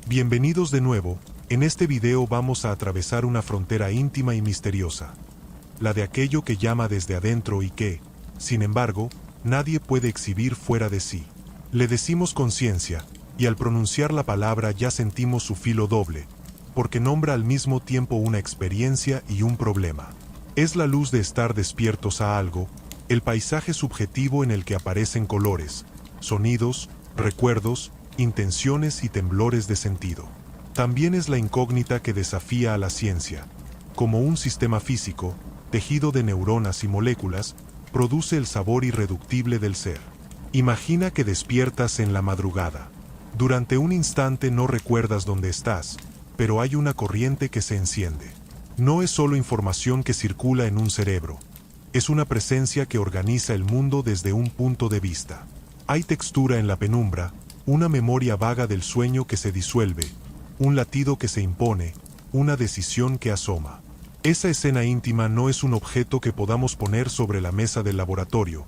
Bienvenidos de nuevo. En este video vamos a atravesar una frontera íntima y misteriosa, la de aquello que llama desde adentro y que, sin embargo, nadie puede exhibir fuera de sí. Le decimos conciencia, y al pronunciar la palabra ya sentimos su filo doble, porque nombra al mismo tiempo una experiencia y un problema. Es la luz de estar despiertos a algo, el paisaje subjetivo en el que aparecen colores, sonidos, recuerdos, intenciones y temblores de sentido. También es la incógnita que desafía a la ciencia. Como un sistema físico, tejido de neuronas y moléculas, produce el sabor irreductible del ser. Imagina que despiertas en la madrugada. Durante un instante no recuerdas dónde estás, pero hay una corriente que se enciende. No es solo información que circula en un cerebro. Es una presencia que organiza el mundo desde un punto de vista. Hay textura en la penumbra, una memoria vaga del sueño que se disuelve, un latido que se impone, una decisión que asoma. Esa escena íntima no es un objeto que podamos poner sobre la mesa del laboratorio,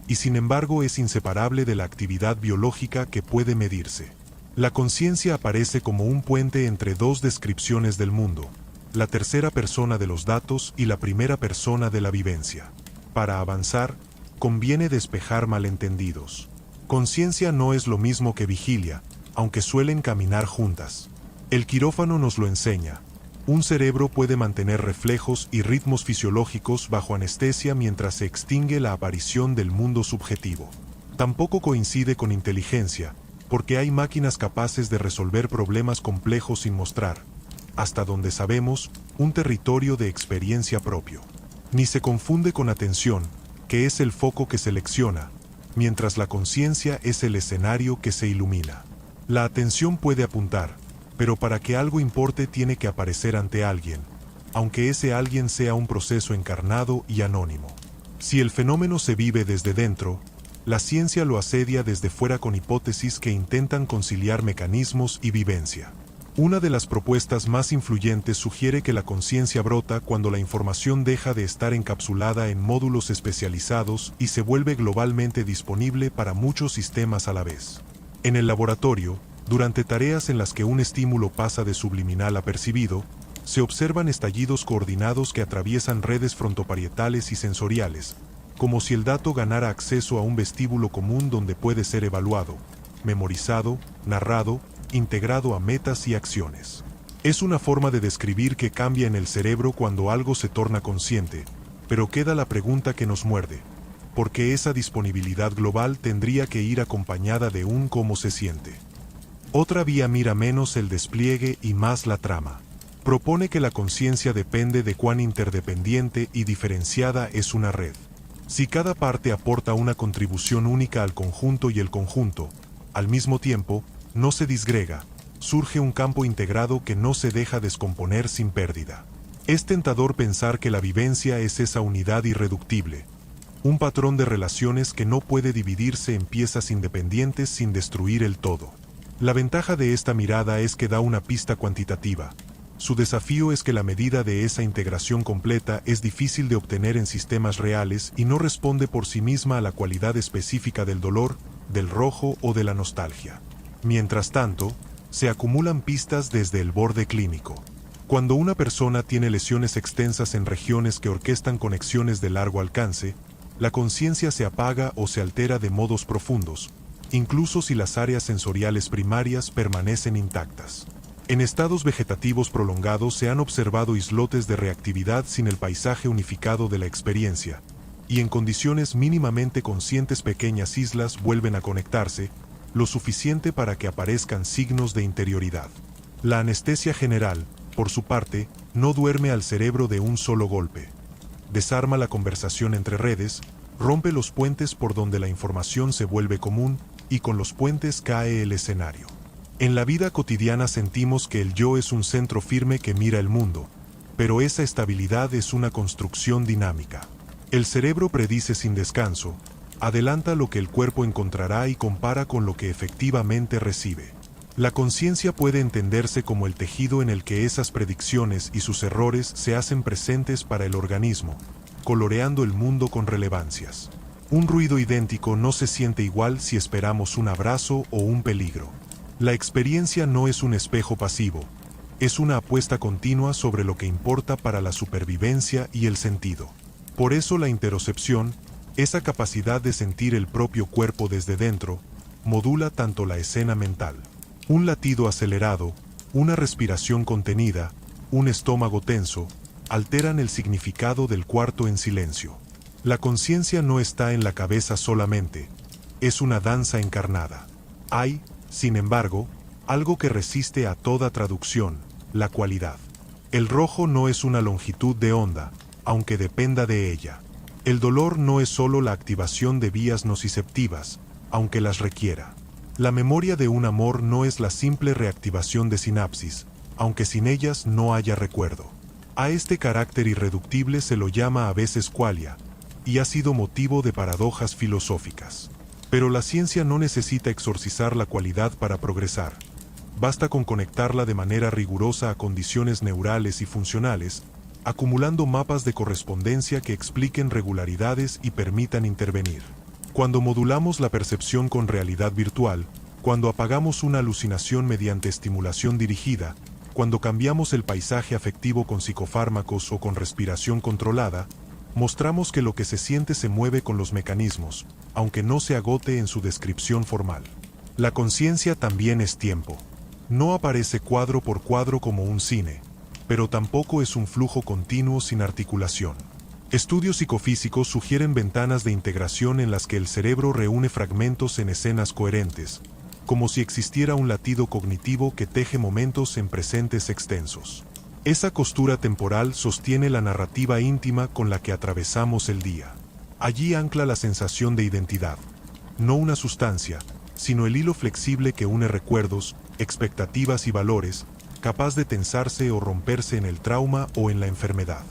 y sin embargo es inseparable de la actividad biológica que puede medirse. La conciencia aparece como un puente entre dos descripciones del mundo, la tercera persona de los datos y la primera persona de la vivencia. Para avanzar, conviene despejar malentendidos. Conciencia no es lo mismo que vigilia, aunque suelen caminar juntas. El quirófano nos lo enseña. Un cerebro puede mantener reflejos y ritmos fisiológicos bajo anestesia mientras se extingue la aparición del mundo subjetivo. Tampoco coincide con inteligencia, porque hay máquinas capaces de resolver problemas complejos sin mostrar, hasta donde sabemos, un territorio de experiencia propio. Ni se confunde con atención, que es el foco que selecciona, mientras la conciencia es el escenario que se ilumina. La atención puede apuntar, pero para que algo importe tiene que aparecer ante alguien, aunque ese alguien sea un proceso encarnado y anónimo. Si el fenómeno se vive desde dentro, la ciencia lo asedia desde fuera con hipótesis que intentan conciliar mecanismos y vivencia. Una de las propuestas más influyentes sugiere que la conciencia brota cuando la información deja de estar encapsulada en módulos especializados y se vuelve globalmente disponible para muchos sistemas a la vez. En el laboratorio, durante tareas en las que un estímulo pasa de subliminal a percibido, se observan estallidos coordinados que atraviesan redes frontoparietales y sensoriales, como si el dato ganara acceso a un vestíbulo común donde puede ser evaluado, memorizado, narrado, integrado a metas y acciones. Es una forma de describir que cambia en el cerebro cuando algo se torna consciente, pero queda la pregunta que nos muerde: ¿por qué esa disponibilidad global tendría que ir acompañada de un cómo se siente? Otra vía mira menos el despliegue y más la trama. Propone que la conciencia depende de cuán interdependiente y diferenciada es una red. Si cada parte aporta una contribución única al conjunto y el conjunto, al mismo tiempo, no se disgrega, surge un campo integrado que no se deja descomponer sin pérdida. Es tentador pensar que la vivencia es esa unidad irreductible, un patrón de relaciones que no puede dividirse en piezas independientes sin destruir el todo. La ventaja de esta mirada es que da una pista cuantitativa. Su desafío es que la medida de esa integración completa es difícil de obtener en sistemas reales y no responde por sí misma a la cualidad específica del dolor, del rojo o de la nostalgia. Mientras tanto, se acumulan pistas desde el borde clínico. Cuando una persona tiene lesiones extensas en regiones que orquestan conexiones de largo alcance, la conciencia se apaga o se altera de modos profundos, incluso si las áreas sensoriales primarias permanecen intactas. En estados vegetativos prolongados se han observado islotes de reactividad sin el paisaje unificado de la experiencia, y en condiciones mínimamente conscientes pequeñas islas vuelven a conectarse, lo suficiente para que aparezcan signos de interioridad. La anestesia general, por su parte, no duerme al cerebro de un solo golpe. Desarma la conversación entre redes, rompe los puentes por donde la información se vuelve común, y con los puentes cae el escenario. En la vida cotidiana sentimos que el yo es un centro firme que mira el mundo, pero esa estabilidad es una construcción dinámica. El cerebro predice sin descanso, adelanta lo que el cuerpo encontrará y compara con lo que efectivamente recibe. La conciencia puede entenderse como el tejido en el que esas predicciones y sus errores se hacen presentes para el organismo, coloreando el mundo con relevancias. Un ruido idéntico no se siente igual si esperamos un abrazo o un peligro. La experiencia no es un espejo pasivo, es una apuesta continua sobre lo que importa para la supervivencia y el sentido. Por eso la interocepción, esa capacidad de sentir el propio cuerpo desde dentro, modula tanto la escena mental. Un latido acelerado, una respiración contenida, un estómago tenso, alteran el significado del cuarto en silencio. La conciencia no está en la cabeza solamente, es una danza encarnada. Hay, sin embargo, algo que resiste a toda traducción, la cualidad. El rojo no es una longitud de onda, aunque dependa de ella. El dolor no es solo la activación de vías nociceptivas, aunque las requiera. La memoria de un amor no es la simple reactivación de sinapsis, aunque sin ellas no haya recuerdo. A este carácter irreductible se lo llama a veces qualia, y ha sido motivo de paradojas filosóficas. Pero la ciencia no necesita exorcizar la cualidad para progresar. Basta con conectarla de manera rigurosa a condiciones neurales y funcionales, acumulando mapas de correspondencia que expliquen regularidades y permitan intervenir. Cuando modulamos la percepción con realidad virtual, cuando apagamos una alucinación mediante estimulación dirigida, cuando cambiamos el paisaje afectivo con psicofármacos o con respiración controlada, mostramos que lo que se siente se mueve con los mecanismos, aunque no se agote en su descripción formal. La conciencia también es tiempo. No aparece cuadro por cuadro como un cine, pero tampoco es un flujo continuo sin articulación. Estudios psicofísicos sugieren ventanas de integración en las que el cerebro reúne fragmentos en escenas coherentes, como si existiera un latido cognitivo que teje momentos en presentes extensos. Esa costura temporal sostiene la narrativa íntima con la que atravesamos el día. Allí ancla la sensación de identidad, no una sustancia, sino el hilo flexible que une recuerdos, expectativas y valores, capaz de tensarse o romperse en el trauma o en la enfermedad.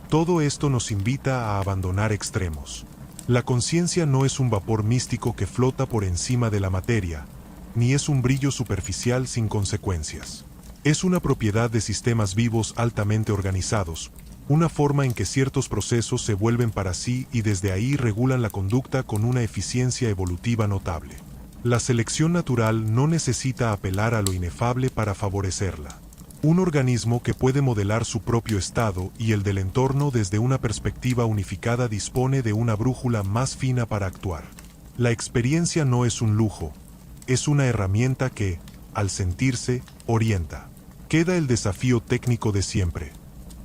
Todo esto nos invita a abandonar extremos. La conciencia no es un vapor místico que flota por encima de la materia, ni es un brillo superficial sin consecuencias. Es una propiedad de sistemas vivos altamente organizados, una forma en que ciertos procesos se vuelven para sí y desde ahí regulan la conducta con una eficiencia evolutiva notable. La selección natural no necesita apelar a lo inefable para favorecerla. Un organismo que puede modelar su propio estado y el del entorno desde una perspectiva unificada dispone de una brújula más fina para actuar. La experiencia no es un lujo, es una herramienta que, al sentirse, orienta. Queda el desafío técnico de siempre: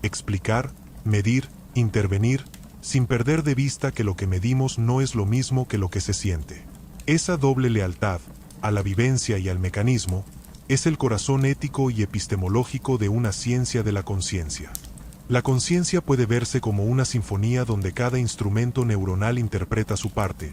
explicar, medir, intervenir, sin perder de vista que lo que medimos no es lo mismo que lo que se siente. Esa doble lealtad, a la vivencia y al mecanismo, es el corazón ético y epistemológico de una ciencia de la conciencia. La conciencia puede verse como una sinfonía donde cada instrumento neuronal interpreta su parte,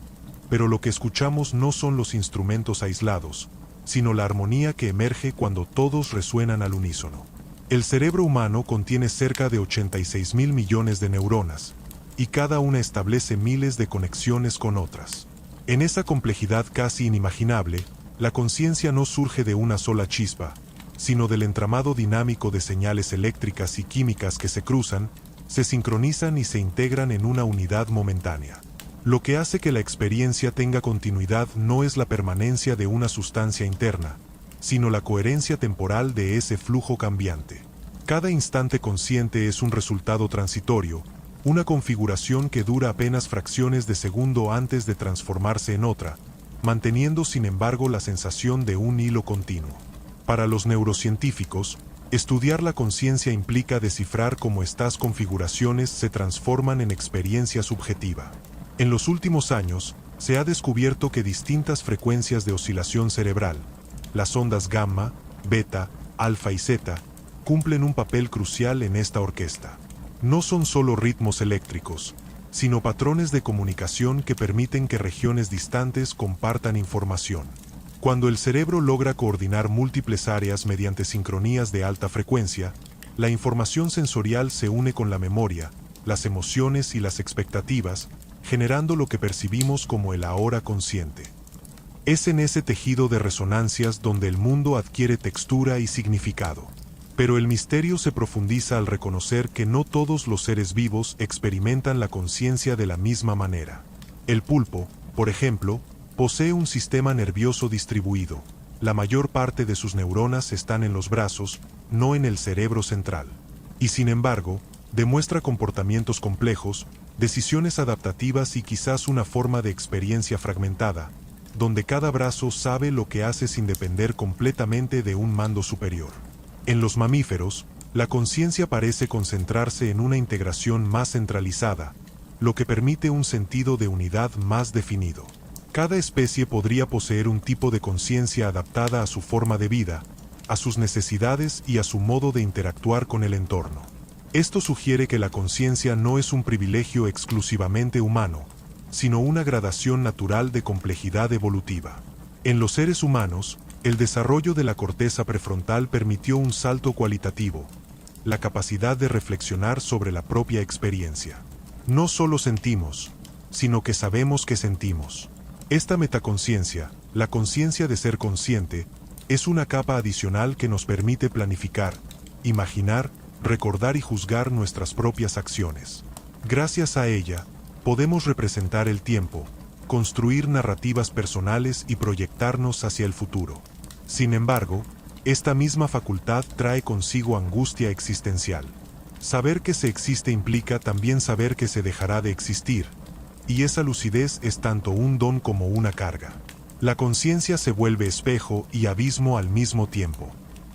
pero lo que escuchamos no son los instrumentos aislados, sino la armonía que emerge cuando todos resuenan al unísono. El cerebro humano contiene cerca de 86.000 millones de neuronas, y cada una establece miles de conexiones con otras. En esa complejidad casi inimaginable, la conciencia no surge de una sola chispa, sino del entramado dinámico de señales eléctricas y químicas que se cruzan, se sincronizan y se integran en una unidad momentánea. Lo que hace que la experiencia tenga continuidad no es la permanencia de una sustancia interna, sino la coherencia temporal de ese flujo cambiante. Cada instante consciente es un resultado transitorio, una configuración que dura apenas fracciones de segundo antes de transformarse en otra, manteniendo sin embargo la sensación de un hilo continuo. Para los neurocientíficos, estudiar la conciencia implica descifrar cómo estas configuraciones se transforman en experiencia subjetiva. En los últimos años, se ha descubierto que distintas frecuencias de oscilación cerebral, las ondas gamma, beta, alfa y zeta, cumplen un papel crucial en esta orquesta. No son solo ritmos eléctricos, sino patrones de comunicación que permiten que regiones distantes compartan información. Cuando el cerebro logra coordinar múltiples áreas mediante sincronías de alta frecuencia, la información sensorial se une con la memoria, las emociones y las expectativas, generando lo que percibimos como el ahora consciente. Es en ese tejido de resonancias donde el mundo adquiere textura y significado. Pero el misterio se profundiza al reconocer que no todos los seres vivos experimentan la conciencia de la misma manera. El pulpo, por ejemplo, posee un sistema nervioso distribuido, la mayor parte de sus neuronas están en los brazos, no en el cerebro central. Y sin embargo, demuestra comportamientos complejos, decisiones adaptativas y quizás una forma de experiencia fragmentada, donde cada brazo sabe lo que hace sin depender completamente de un mando superior. En los mamíferos, la conciencia parece concentrarse en una integración más centralizada, lo que permite un sentido de unidad más definido. Cada especie podría poseer un tipo de conciencia adaptada a su forma de vida, a sus necesidades y a su modo de interactuar con el entorno. Esto sugiere que la conciencia no es un privilegio exclusivamente humano, sino una gradación natural de complejidad evolutiva. En los seres humanos, el desarrollo de la corteza prefrontal permitió un salto cualitativo, la capacidad de reflexionar sobre la propia experiencia. No solo sentimos, sino que sabemos que sentimos. Esta metaconciencia, la conciencia de ser consciente, es una capa adicional que nos permite planificar, imaginar, recordar y juzgar nuestras propias acciones. Gracias a ella, podemos representar el tiempo, construir narrativas personales y proyectarnos hacia el futuro. Sin embargo, esta misma facultad trae consigo angustia existencial. Saber que se existe implica también saber que se dejará de existir, y esa lucidez es tanto un don como una carga. La conciencia se vuelve espejo y abismo al mismo tiempo.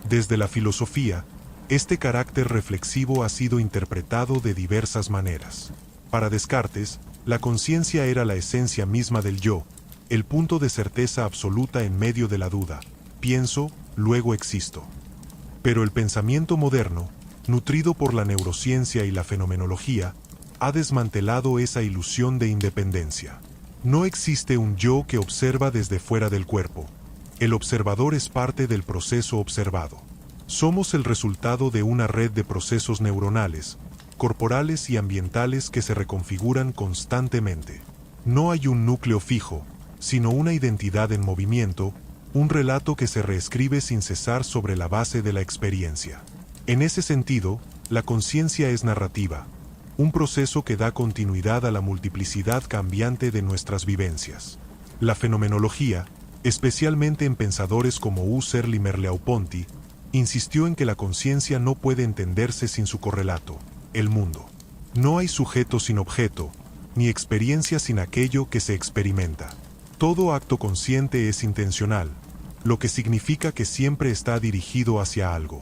Desde la filosofía, este carácter reflexivo ha sido interpretado de diversas maneras. Para Descartes, la conciencia era la esencia misma del yo, el punto de certeza absoluta en medio de la duda. Pienso, luego existo. Pero el pensamiento moderno, nutrido por la neurociencia y la fenomenología, ha desmantelado esa ilusión de independencia. No existe un yo que observa desde fuera del cuerpo. El observador es parte del proceso observado. Somos el resultado de una red de procesos neuronales, corporales y ambientales que se reconfiguran constantemente. No hay un núcleo fijo, sino una identidad en movimiento, un relato que se reescribe sin cesar sobre la base de la experiencia. En ese sentido, la conciencia es narrativa, un proceso que da continuidad a la multiplicidad cambiante de nuestras vivencias. La fenomenología, especialmente en pensadores como Husserl y Merleau-Ponty, insistió en que la conciencia no puede entenderse sin su correlato, el mundo. No hay sujeto sin objeto, ni experiencia sin aquello que se experimenta. Todo acto consciente es intencional, lo que significa que siempre está dirigido hacia algo.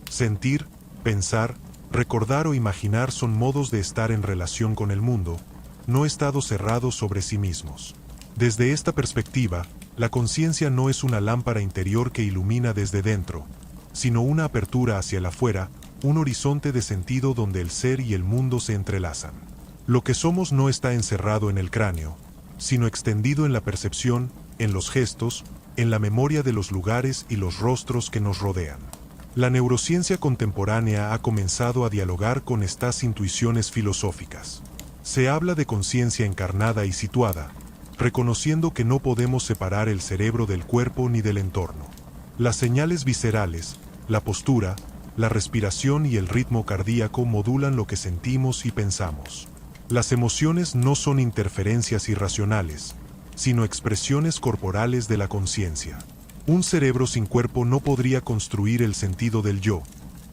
Sentir, pensar, recordar o imaginar son modos de estar en relación con el mundo, no estados cerrados sobre sí mismos. Desde esta perspectiva, la conciencia no es una lámpara interior que ilumina desde dentro, sino una apertura hacia el afuera, un horizonte de sentido donde el ser y el mundo se entrelazan. Lo que somos no está encerrado en el cráneo, sino extendido en la percepción, en los gestos, en la memoria de los lugares y los rostros que nos rodean. La neurociencia contemporánea ha comenzado a dialogar con estas intuiciones filosóficas. Se habla de conciencia encarnada y situada, reconociendo que no podemos separar el cerebro del cuerpo ni del entorno. Las señales viscerales, la postura, la respiración y el ritmo cardíaco modulan lo que sentimos y pensamos. Las emociones no son interferencias irracionales, sino expresiones corporales de la conciencia. Un cerebro sin cuerpo no podría construir el sentido del yo,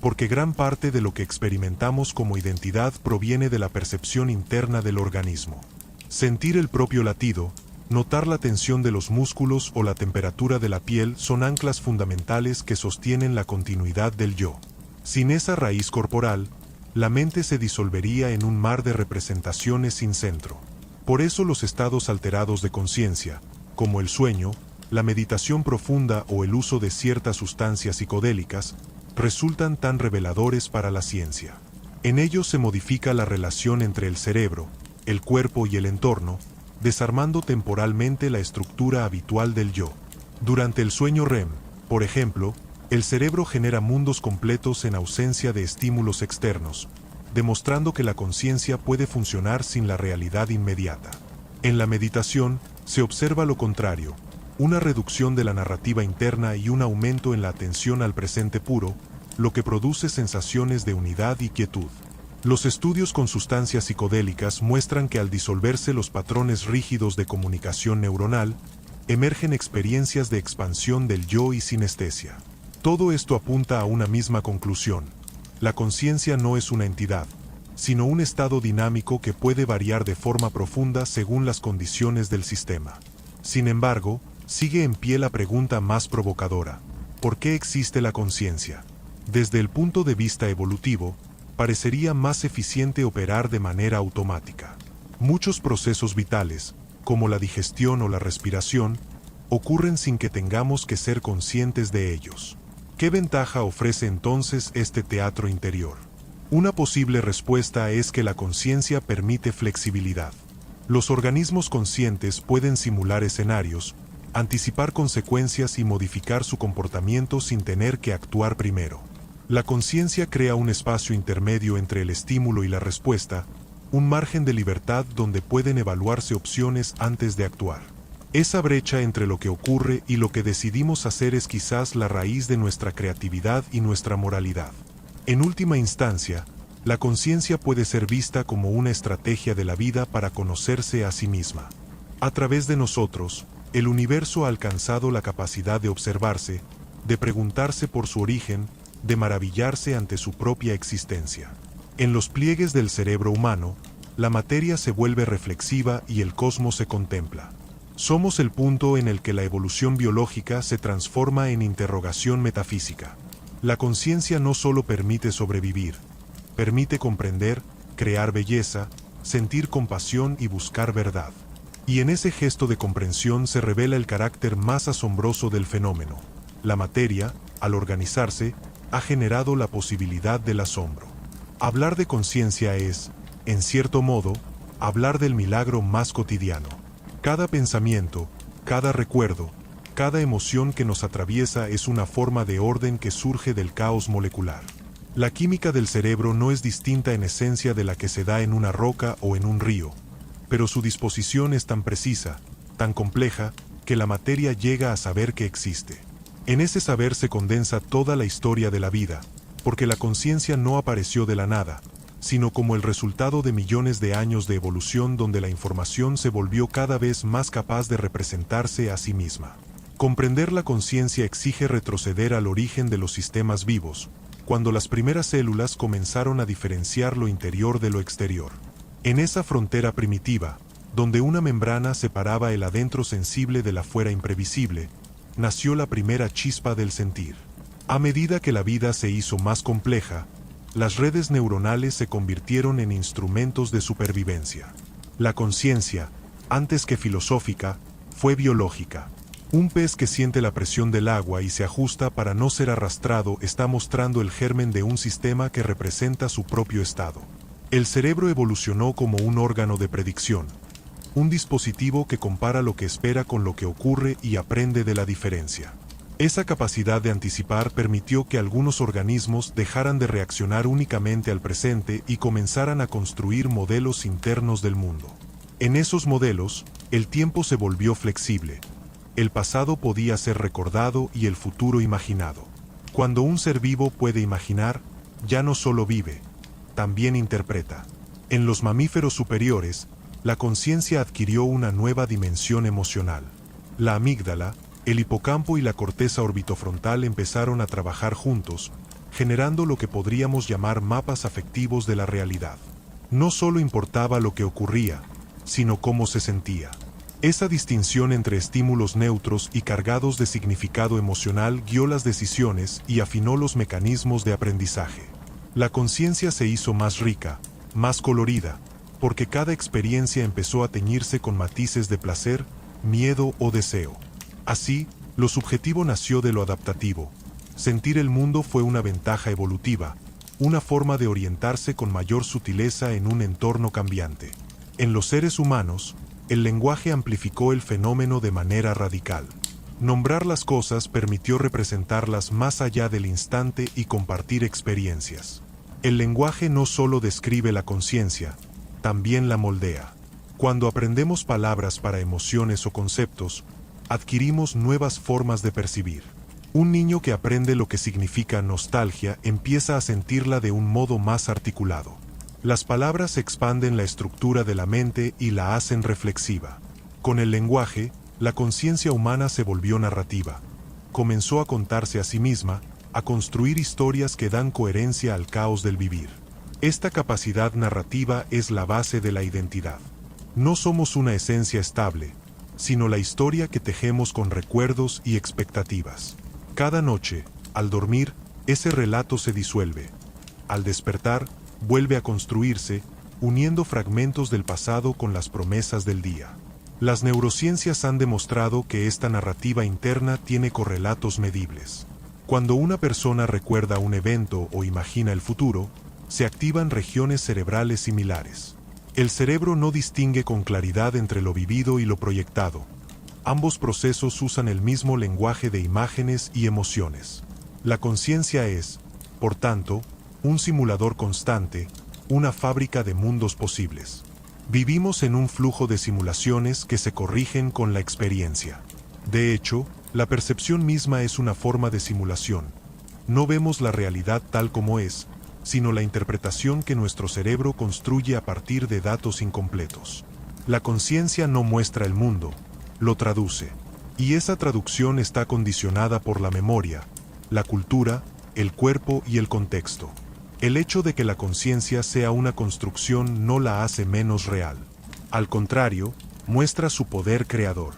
porque gran parte de lo que experimentamos como identidad proviene de la percepción interna del organismo. Sentir el propio latido, notar la tensión de los músculos o la temperatura de la piel son anclas fundamentales que sostienen la continuidad del yo. Sin esa raíz corporal, la mente se disolvería en un mar de representaciones sin centro. Por eso los estados alterados de conciencia, como el sueño, la meditación profunda o el uso de ciertas sustancias psicodélicas, resultan tan reveladores para la ciencia. En ellos se modifica la relación entre el cerebro, el cuerpo y el entorno, desarmando temporalmente la estructura habitual del yo. Durante el sueño REM, por ejemplo, el cerebro genera mundos completos en ausencia de estímulos externos, demostrando que la conciencia puede funcionar sin la realidad inmediata. En la meditación, se observa lo contrario, una reducción de la narrativa interna y un aumento en la atención al presente puro, lo que produce sensaciones de unidad y quietud. Los estudios con sustancias psicodélicas muestran que al disolverse los patrones rígidos de comunicación neuronal, emergen experiencias de expansión del yo y sinestesia. Todo esto apunta a una misma conclusión: la conciencia no es una entidad, sino un estado dinámico que puede variar de forma profunda según las condiciones del sistema. Sin embargo, sigue en pie la pregunta más provocadora: ¿por qué existe la conciencia? Desde el punto de vista evolutivo, parecería más eficiente operar de manera automática. Muchos procesos vitales, como la digestión o la respiración, ocurren sin que tengamos que ser conscientes de ellos. ¿Qué ventaja ofrece entonces este teatro interior? Una posible respuesta es que la conciencia permite flexibilidad. Los organismos conscientes pueden simular escenarios, anticipar consecuencias y modificar su comportamiento sin tener que actuar primero. La conciencia crea un espacio intermedio entre el estímulo y la respuesta, un margen de libertad donde pueden evaluarse opciones antes de actuar. Esa brecha entre lo que ocurre y lo que decidimos hacer es quizás la raíz de nuestra creatividad y nuestra moralidad. En última instancia, la conciencia puede ser vista como una estrategia de la vida para conocerse a sí misma. A través de nosotros, el universo ha alcanzado la capacidad de observarse, de preguntarse por su origen, de maravillarse ante su propia existencia. En los pliegues del cerebro humano, la materia se vuelve reflexiva y el cosmos se contempla. Somos el punto en el que la evolución biológica se transforma en interrogación metafísica. La conciencia no solo permite sobrevivir, permite comprender, crear belleza, sentir compasión y buscar verdad. Y en ese gesto de comprensión se revela el carácter más asombroso del fenómeno. La materia, al organizarse, ha generado la posibilidad del asombro. Hablar de conciencia es, en cierto modo, hablar del milagro más cotidiano. Cada pensamiento, cada recuerdo, cada emoción que nos atraviesa es una forma de orden que surge del caos molecular. La química del cerebro no es distinta en esencia de la que se da en una roca o en un río, pero su disposición es tan precisa, tan compleja, que la materia llega a saber que existe. En ese saber se condensa toda la historia de la vida, porque la conciencia no apareció de la nada, sino como el resultado de millones de años de evolución donde la información se volvió cada vez más capaz de representarse a sí misma. Comprender la conciencia exige retroceder al origen de los sistemas vivos, cuando las primeras células comenzaron a diferenciar lo interior de lo exterior. En esa frontera primitiva, donde una membrana separaba el adentro sensible del afuera imprevisible, nació la primera chispa del sentir. A medida que la vida se hizo más compleja, las redes neuronales se convirtieron en instrumentos de supervivencia. La conciencia, antes que filosófica, fue biológica. Un pez que siente la presión del agua y se ajusta para no ser arrastrado está mostrando el germen de un sistema que representa su propio estado. El cerebro evolucionó como un órgano de predicción, un dispositivo que compara lo que espera con lo que ocurre y aprende de la diferencia. Esa capacidad de anticipar permitió que algunos organismos dejaran de reaccionar únicamente al presente y comenzaran a construir modelos internos del mundo. En esos modelos, el tiempo se volvió flexible. El pasado podía ser recordado y el futuro imaginado. Cuando un ser vivo puede imaginar, ya no solo vive, también interpreta. En los mamíferos superiores, la conciencia adquirió una nueva dimensión emocional. La amígdala, el hipocampo y la corteza orbitofrontal empezaron a trabajar juntos, generando lo que podríamos llamar mapas afectivos de la realidad. No solo importaba lo que ocurría, sino cómo se sentía. Esa distinción entre estímulos neutros y cargados de significado emocional guió las decisiones y afinó los mecanismos de aprendizaje. La conciencia se hizo más rica, más colorida, porque cada experiencia empezó a teñirse con matices de placer, miedo o deseo. Así, lo subjetivo nació de lo adaptativo. Sentir el mundo fue una ventaja evolutiva, una forma de orientarse con mayor sutileza en un entorno cambiante. En los seres humanos, el lenguaje amplificó el fenómeno de manera radical. Nombrar las cosas permitió representarlas más allá del instante y compartir experiencias. El lenguaje no solo describe la conciencia, también la moldea. Cuando aprendemos palabras para emociones o conceptos, adquirimos nuevas formas de percibir. Un niño que aprende lo que significa nostalgia empieza a sentirla de un modo más articulado. Las palabras expanden la estructura de la mente y la hacen reflexiva. Con el lenguaje, La conciencia humana se volvió narrativa. Comenzó a contarse a sí misma, a construir historias que dan coherencia al caos del vivir. Esta capacidad narrativa es la base de la identidad. No somos una esencia estable, sino la historia que tejemos con recuerdos y expectativas. Cada noche, al dormir, ese relato se disuelve. Al despertar, vuelve a construirse, uniendo fragmentos del pasado con las promesas del día. Las neurociencias han demostrado que esta narrativa interna tiene correlatos medibles. Cuando una persona recuerda un evento o imagina el futuro, se activan regiones cerebrales similares. El cerebro no distingue con claridad entre lo vivido y lo proyectado. Ambos procesos usan el mismo lenguaje de imágenes y emociones. La conciencia es, por tanto, un simulador constante, una fábrica de mundos posibles. Vivimos en un flujo de simulaciones que se corrigen con la experiencia. De hecho, la percepción misma es una forma de simulación. No vemos la realidad tal como es, sino la interpretación que nuestro cerebro construye a partir de datos incompletos. La conciencia no muestra el mundo, lo traduce. Y esa traducción está condicionada por la memoria, la cultura, el cuerpo y el contexto. El hecho de que la conciencia sea una construcción no la hace menos real. Al contrario, muestra su poder creador.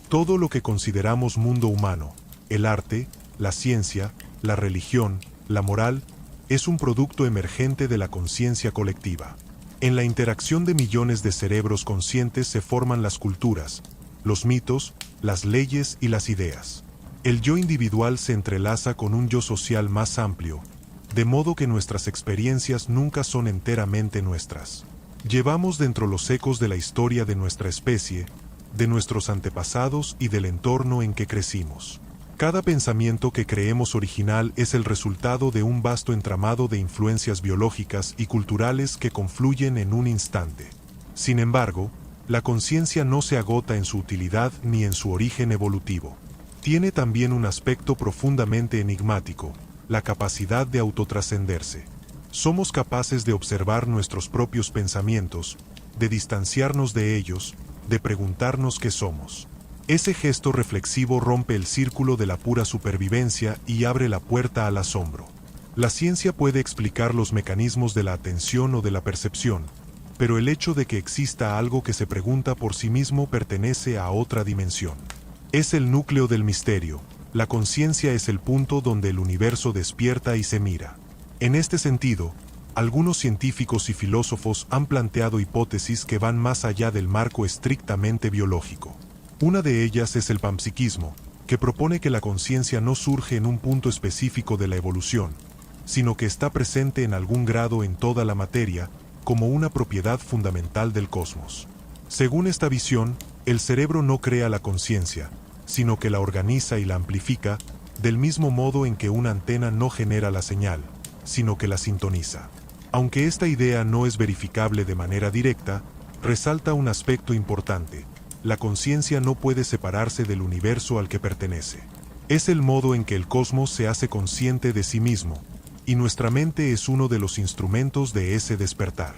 Todo lo que consideramos mundo humano, el arte, la ciencia, la religión, la moral, es un producto emergente de la conciencia colectiva. En la interacción de millones de cerebros conscientes se forman las culturas, los mitos, las leyes y las ideas. El yo individual se entrelaza con un yo social más amplio, de modo que nuestras experiencias nunca son enteramente nuestras. Llevamos dentro los ecos de la historia de nuestra especie, de nuestros antepasados y del entorno en que crecimos. Cada pensamiento que creemos original es el resultado de un vasto entramado de influencias biológicas y culturales que confluyen en un instante. Sin embargo, la conciencia no se agota en su utilidad ni en su origen evolutivo. Tiene también un aspecto profundamente enigmático, la capacidad de autotrascenderse. Somos capaces de observar nuestros propios pensamientos, de distanciarnos de ellos, de preguntarnos qué somos. Ese gesto reflexivo rompe el círculo de la pura supervivencia y abre la puerta al asombro. La ciencia puede explicar los mecanismos de la atención o de la percepción, pero el hecho de que exista algo que se pregunta por sí mismo pertenece a otra dimensión. Es el núcleo del misterio. La conciencia es el punto donde el universo despierta y se mira. En este sentido, algunos científicos y filósofos han planteado hipótesis que van más allá del marco estrictamente biológico. Una de ellas es el panpsiquismo, que propone que la conciencia no surge en un punto específico de la evolución, sino que está presente en algún grado en toda la materia, como una propiedad fundamental del cosmos. Según esta visión, el cerebro no crea la conciencia, sino que la organiza y la amplifica, del mismo modo en que una antena no genera la señal, sino que la sintoniza. Aunque esta idea no es verificable de manera directa, resalta un aspecto importante. La conciencia no puede separarse del universo al que pertenece. Es el modo en que el cosmos se hace consciente de sí mismo, y nuestra mente es uno de los instrumentos de ese despertar.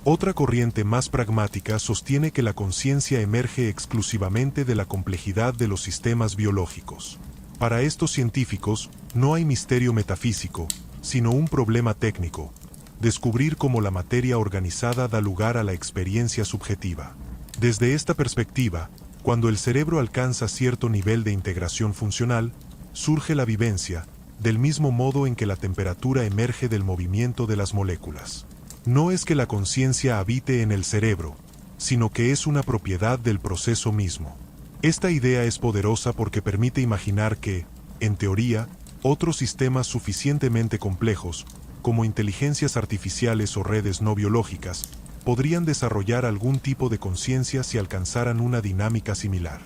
Otra corriente más pragmática sostiene que la conciencia emerge exclusivamente de la complejidad de los sistemas biológicos. Para estos científicos, no hay misterio metafísico, sino un problema técnico: descubrir cómo la materia organizada da lugar a la experiencia subjetiva. Desde esta perspectiva, cuando el cerebro alcanza cierto nivel de integración funcional, surge la vivencia, del mismo modo en que la temperatura emerge del movimiento de las moléculas. No es que la conciencia habite en el cerebro, sino que es una propiedad del proceso mismo. Esta idea es poderosa porque permite imaginar que, en teoría, otros sistemas suficientemente complejos, como inteligencias artificiales o redes no biológicas, podrían desarrollar algún tipo de conciencia si alcanzaran una dinámica similar.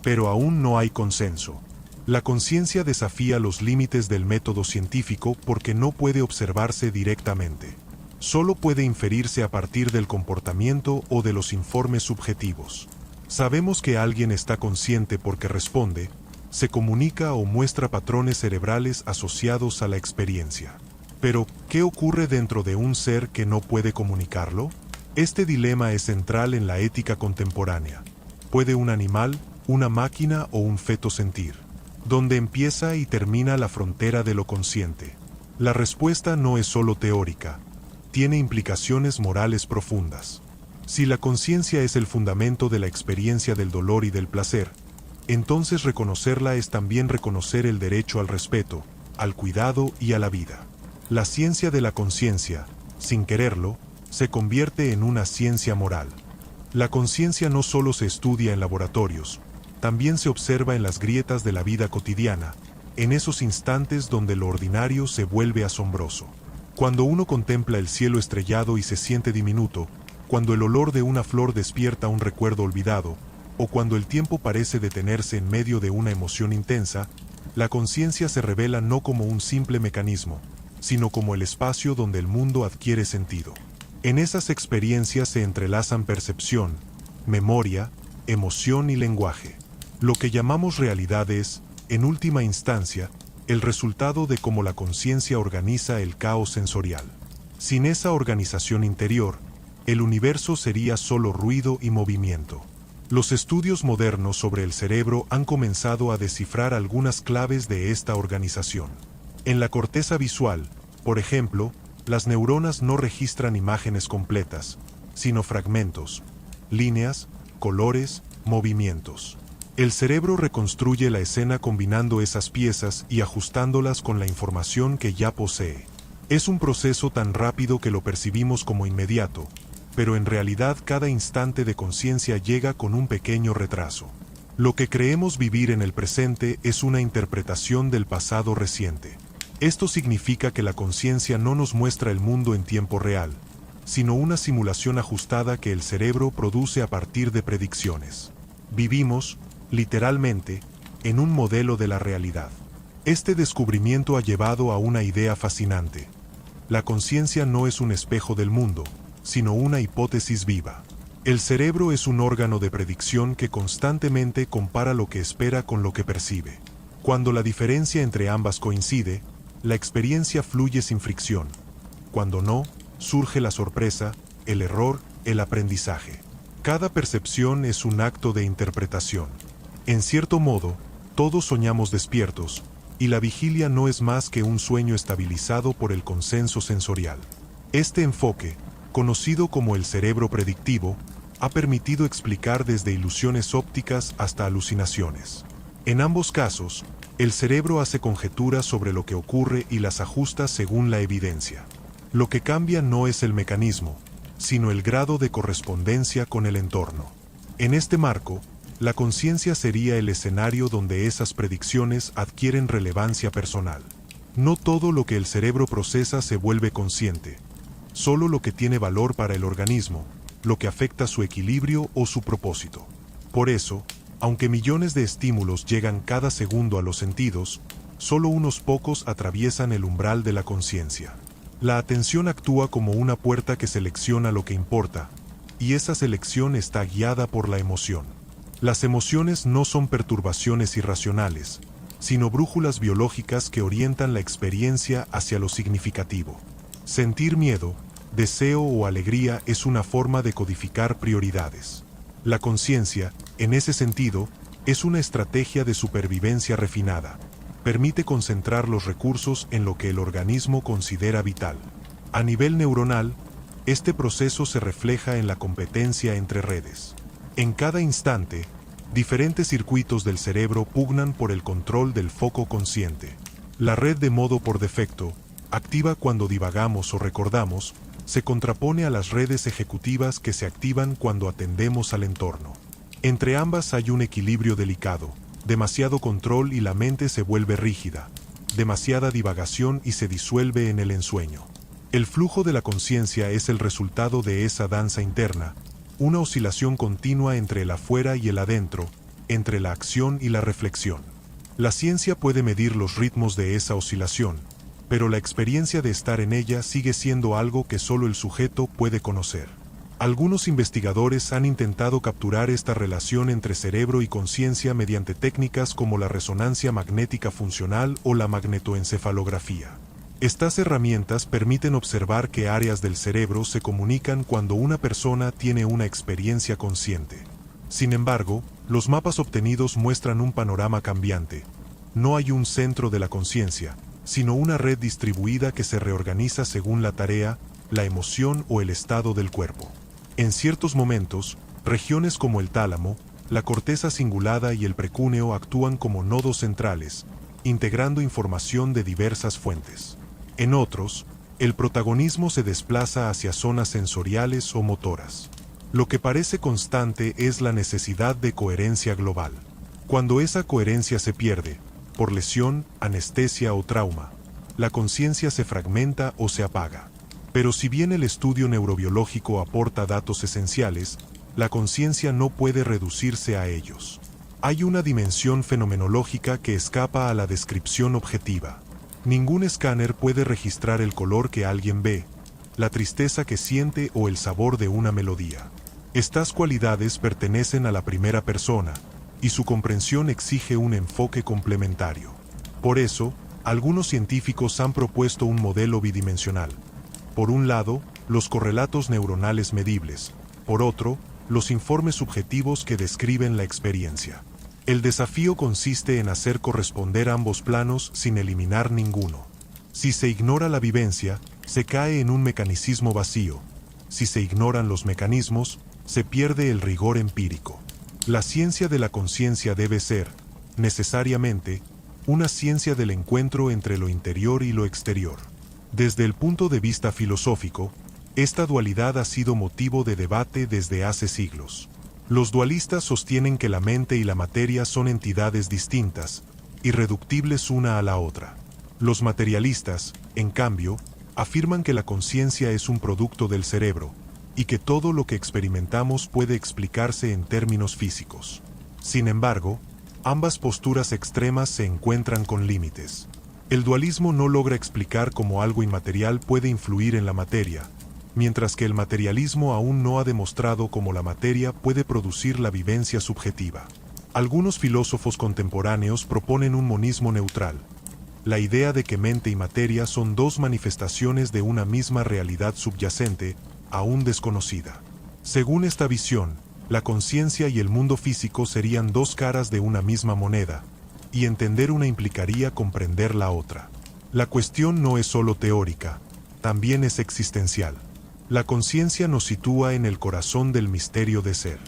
Pero aún no hay consenso. La conciencia desafía los límites del método científico porque no puede observarse directamente. Solo puede inferirse a partir del comportamiento o de los informes subjetivos. Sabemos que alguien está consciente porque responde, se comunica o muestra patrones cerebrales asociados a la experiencia. Pero, ¿qué ocurre dentro de un ser que no puede comunicarlo? Este dilema es central en la ética contemporánea. ¿Puede un animal, una máquina o un feto sentir? ¿Dónde empieza y termina la frontera de lo consciente? La respuesta no es solo teórica, tiene implicaciones morales profundas. Si la conciencia es el fundamento de la experiencia del dolor y del placer, entonces reconocerla es también reconocer el derecho al respeto, al cuidado y a la vida. La ciencia de la conciencia, sin quererlo, se convierte en una ciencia moral. La conciencia no solo se estudia en laboratorios, también se observa en las grietas de la vida cotidiana, en esos instantes donde lo ordinario se vuelve asombroso. Cuando uno contempla el cielo estrellado y se siente diminuto, cuando el olor de una flor despierta un recuerdo olvidado, o cuando el tiempo parece detenerse en medio de una emoción intensa, la conciencia se revela no como un simple mecanismo, sino como el espacio donde el mundo adquiere sentido. En esas experiencias se entrelazan percepción, memoria, emoción y lenguaje. Lo que llamamos realidad es, en última instancia, el resultado de cómo la conciencia organiza el caos sensorial. Sin esa organización interior, el universo sería solo ruido y movimiento. Los estudios modernos sobre el cerebro han comenzado a descifrar algunas claves de esta organización. En la corteza visual, por ejemplo, las neuronas no registran imágenes completas, sino fragmentos, líneas, colores, movimientos. El cerebro reconstruye la escena combinando esas piezas y ajustándolas con la información que ya posee. Es un proceso tan rápido que lo percibimos como inmediato, pero en realidad cada instante de conciencia llega con un pequeño retraso. Lo que creemos vivir en el presente es una interpretación del pasado reciente. Esto significa que la conciencia no nos muestra el mundo en tiempo real, sino una simulación ajustada que el cerebro produce a partir de predicciones. Vivimos, literalmente, en un modelo de la realidad. Este descubrimiento ha llevado a una idea fascinante. La conciencia no es un espejo del mundo, sino una hipótesis viva. El cerebro es un órgano de predicción que constantemente compara lo que espera con lo que percibe. Cuando la diferencia entre ambas coincide, la experiencia fluye sin fricción. Cuando no, surge la sorpresa, el error, el aprendizaje. Cada percepción es un acto de interpretación. En cierto modo, todos soñamos despiertos, y la vigilia no es más que un sueño estabilizado por el consenso sensorial. Este enfoque, conocido como el cerebro predictivo, ha permitido explicar desde ilusiones ópticas hasta alucinaciones. En ambos casos, el cerebro hace conjeturas sobre lo que ocurre y las ajusta según la evidencia. Lo que cambia no es el mecanismo, sino el grado de correspondencia con el entorno. En este marco, la conciencia sería el escenario donde esas predicciones adquieren relevancia personal. No todo lo que el cerebro procesa se vuelve consciente, solo lo que tiene valor para el organismo, lo que afecta su equilibrio o su propósito. Por eso, aunque millones de estímulos llegan cada segundo a los sentidos, solo unos pocos atraviesan el umbral de la conciencia. La atención actúa como una puerta que selecciona lo que importa, y esa selección está guiada por la emoción. Las emociones no son perturbaciones irracionales, sino brújulas biológicas que orientan la experiencia hacia lo significativo. Sentir miedo, deseo o alegría es una forma de codificar prioridades. La conciencia, en ese sentido, es una estrategia de supervivencia refinada. Permite concentrar los recursos en lo que el organismo considera vital. A nivel neuronal, este proceso se refleja en la competencia entre redes. En cada instante, diferentes circuitos del cerebro pugnan por el control del foco consciente. La red de modo por defecto, activa cuando divagamos o recordamos, se contrapone a las redes ejecutivas que se activan cuando atendemos al entorno. Entre ambas hay un equilibrio delicado, demasiado control y la mente se vuelve rígida, demasiada divagación y se disuelve en el ensueño. El flujo de la conciencia es el resultado de esa danza interna, una oscilación continua entre el afuera y el adentro, entre la acción y la reflexión. La ciencia puede medir los ritmos de esa oscilación, pero la experiencia de estar en ella sigue siendo algo que solo el sujeto puede conocer. Algunos investigadores han intentado capturar esta relación entre cerebro y conciencia mediante técnicas como la resonancia magnética funcional o la magnetoencefalografía. Estas herramientas permiten observar qué áreas del cerebro se comunican cuando una persona tiene una experiencia consciente. Sin embargo, Los mapas obtenidos muestran un panorama cambiante. No hay un centro de la conciencia, sino una red distribuida que se reorganiza según la tarea, la emoción o el estado del cuerpo. En ciertos momentos, regiones como el tálamo, la corteza cingulada y el precúneo actúan como nodos centrales, integrando información de diversas fuentes. En otros, el protagonismo se desplaza hacia zonas sensoriales o motoras. Lo que parece constante es la necesidad de coherencia global. Cuando esa coherencia se pierde, por lesión, anestesia o trauma, la conciencia se fragmenta o se apaga. Pero si bien el estudio neurobiológico aporta datos esenciales, la conciencia no puede reducirse a ellos. Hay una dimensión fenomenológica que escapa a la descripción objetiva. Ningún escáner puede registrar el color que alguien ve, la tristeza que siente o el sabor de una melodía. Estas cualidades pertenecen a la primera persona, y su comprensión exige un enfoque complementario. Por eso, algunos científicos han propuesto un modelo bidimensional. Por un lado, los correlatos neuronales medibles, por otro, los informes subjetivos que describen la experiencia. El desafío consiste en hacer corresponder ambos planos sin eliminar ninguno. Si se ignora la vivencia, se cae en un mecanicismo vacío. Si se ignoran los mecanismos, se pierde el rigor empírico. La ciencia de la conciencia debe ser, necesariamente, una ciencia del encuentro entre lo interior y lo exterior. Desde el punto de vista filosófico, esta dualidad ha sido motivo de debate desde hace siglos. Los dualistas sostienen que la mente y la materia son entidades distintas, irreductibles una a la otra. Los materialistas, en cambio, afirman que la conciencia es un producto del cerebro, y que todo lo que experimentamos puede explicarse en términos físicos. Sin embargo, ambas posturas extremas se encuentran con límites. El dualismo no logra explicar cómo algo inmaterial puede influir en la materia, mientras que el materialismo aún no ha demostrado cómo la materia puede producir la vivencia subjetiva. Algunos filósofos contemporáneos proponen un monismo neutral, la idea de que mente y materia son dos manifestaciones de una misma realidad subyacente, aún desconocida. Según esta visión, la conciencia y el mundo físico serían dos caras de una misma moneda, y entender una implicaría comprender la otra. La cuestión no es solo teórica, también es existencial. La conciencia nos sitúa en el corazón del misterio de ser.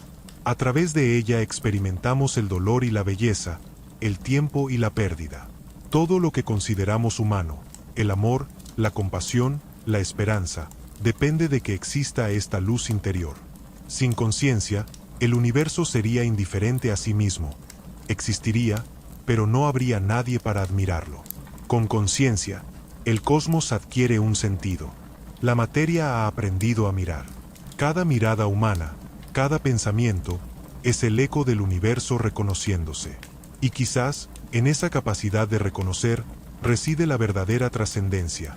A través de ella experimentamos el dolor y la belleza, el tiempo y la pérdida. Todo lo que consideramos humano, el amor, la compasión, la esperanza, depende de que exista esta luz interior. Sin conciencia, el universo sería indiferente a sí mismo. Existiría, pero no habría nadie para admirarlo. Con conciencia, el cosmos adquiere un sentido. La materia ha aprendido a mirar. Cada mirada humana, cada pensamiento, es el eco del universo reconociéndose. Y quizás, en esa capacidad de reconocer, reside la verdadera trascendencia.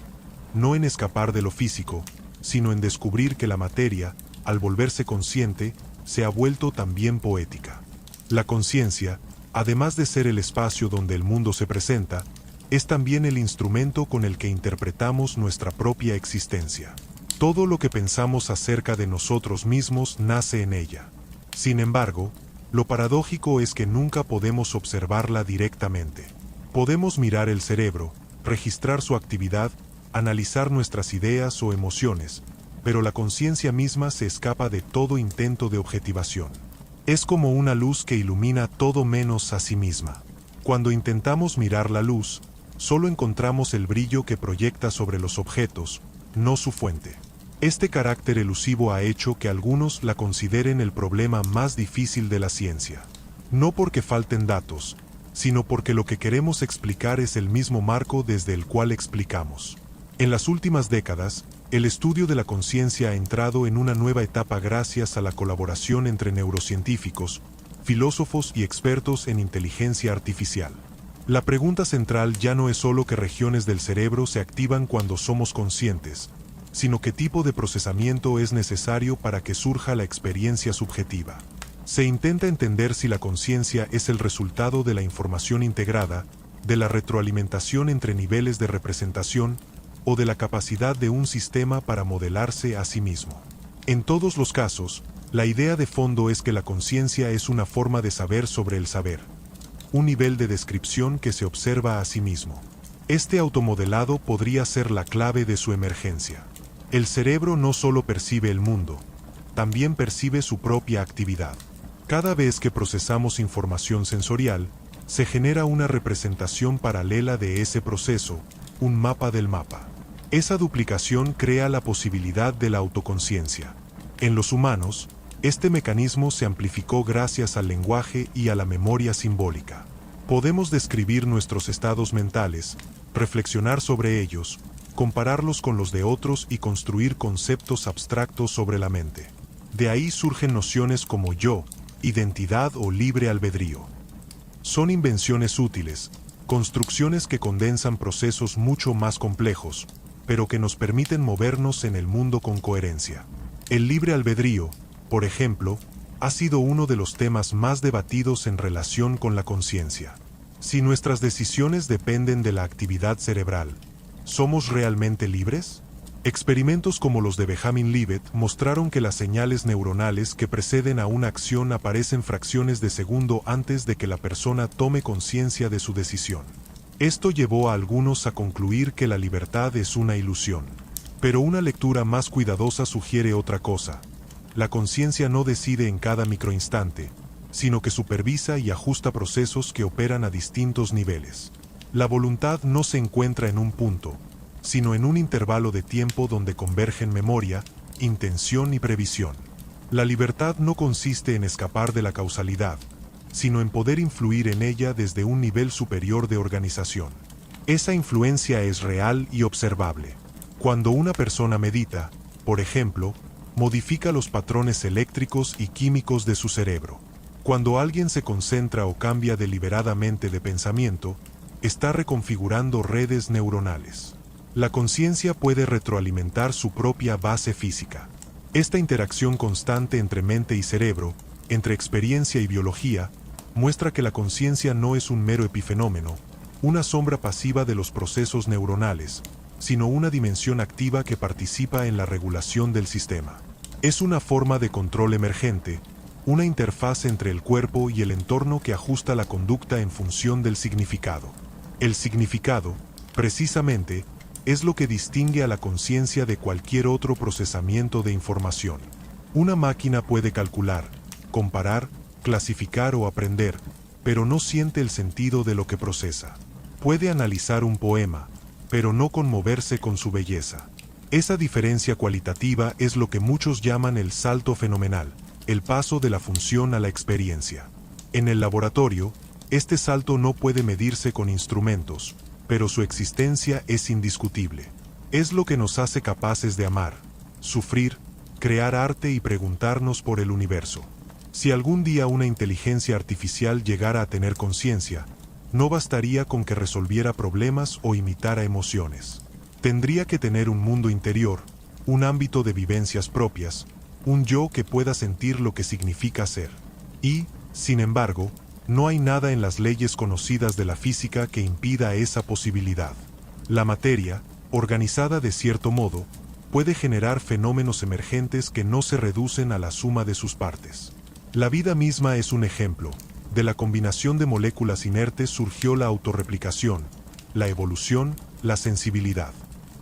No en escapar de lo físico, sino en descubrir que la materia, al volverse consciente, se ha vuelto también poética. La conciencia, además de ser el espacio donde el mundo se presenta, es también el instrumento con el que interpretamos nuestra propia existencia. Todo lo que pensamos acerca de nosotros mismos nace en ella. Sin embargo, lo paradójico es que nunca podemos observarla directamente. Podemos mirar el cerebro, registrar su actividad, analizar nuestras ideas o emociones, pero la conciencia misma se escapa de todo intento de objetivación. Es como una luz que ilumina todo menos a sí misma. Cuando intentamos mirar la luz, solo encontramos el brillo que proyecta sobre los objetos, no su fuente. Este carácter elusivo ha hecho que algunos la consideren el problema más difícil de la ciencia. No porque falten datos, sino porque lo que queremos explicar es el mismo marco desde el cual explicamos. En las últimas décadas, el estudio de la conciencia ha entrado en una nueva etapa gracias a la colaboración entre neurocientíficos, filósofos y expertos en inteligencia artificial. La pregunta central ya no es solo qué regiones del cerebro se activan cuando somos conscientes, sino qué tipo de procesamiento es necesario para que surja la experiencia subjetiva. Se intenta entender si la conciencia es el resultado de la información integrada, de la retroalimentación entre niveles de representación, o de la capacidad de un sistema para modelarse a sí mismo. En todos los casos, La idea de fondo es que la conciencia es una forma de saber sobre el saber, un nivel de descripción que se observa a sí mismo. Este automodelado podría ser la clave de su emergencia. El cerebro no solo percibe el mundo, también percibe su propia actividad. Cada vez que procesamos información sensorial, se genera una representación paralela de ese proceso, un mapa del mapa. Esa duplicación crea la posibilidad de la autoconciencia. En los humanos, este mecanismo se amplificó gracias al lenguaje y a la memoria simbólica. Podemos describir nuestros estados mentales, reflexionar sobre ellos, compararlos con los de otros y construir conceptos abstractos sobre la mente. De ahí surgen nociones como yo, identidad o libre albedrío. Son invenciones útiles, construcciones que condensan procesos mucho más complejos, pero que nos permiten movernos en el mundo con coherencia. El libre albedrío, por ejemplo, ha sido uno de los temas más debatidos en relación con la conciencia. Si nuestras decisiones dependen de la actividad cerebral, ¿somos realmente libres? Experimentos como los de Benjamin Libet mostraron que las señales neuronales que preceden a una acción aparecen fracciones de segundo antes de que la persona tome conciencia de su decisión. Esto llevó a algunos a concluir que la libertad es una ilusión. Pero una lectura más cuidadosa sugiere otra cosa. La conciencia no decide en cada microinstante, sino que supervisa y ajusta procesos que operan a distintos niveles. La voluntad no se encuentra en un punto, sino en un intervalo de tiempo donde convergen memoria, intención y previsión. La libertad no consiste en escapar de la causalidad, sino en poder influir en ella desde un nivel superior de organización. Esa influencia es real y observable. Cuando una persona medita, por ejemplo, modifica los patrones eléctricos y químicos de su cerebro. Cuando alguien se concentra o cambia deliberadamente de pensamiento, está reconfigurando redes neuronales. La conciencia puede retroalimentar su propia base física. Esta interacción constante entre mente y cerebro, entre experiencia y biología, muestra que la conciencia no es un mero epifenómeno, una sombra pasiva de los procesos neuronales, sino una dimensión activa que participa en la regulación del sistema. Es una forma de control emergente, una interfaz entre el cuerpo y el entorno que ajusta la conducta en función del significado. El significado, precisamente, es lo que distingue a la conciencia de cualquier otro procesamiento de información. Una máquina puede calcular, comparar, clasificar o aprender, pero no siente el sentido de lo que procesa. Puede analizar un poema, pero no conmoverse con su belleza. Esa diferencia cualitativa es lo que muchos llaman el salto fenomenal, el paso de la función a la experiencia. En el laboratorio, este salto no puede medirse con instrumentos, pero su existencia es indiscutible. Es lo que nos hace capaces de amar, sufrir, crear arte y preguntarnos por el universo. Si algún día una inteligencia artificial llegara a tener conciencia, no bastaría con que resolviera problemas o imitara emociones. Tendría que tener un mundo interior, un ámbito de vivencias propias, un yo que pueda sentir lo que significa ser. Y, sin embargo, no hay nada en las leyes conocidas de la física que impida esa posibilidad. La materia, organizada de cierto modo, puede generar fenómenos emergentes que no se reducen a la suma de sus partes. La vida misma es un ejemplo. De la combinación de moléculas inertes surgió la autorreplicación, la evolución, la sensibilidad.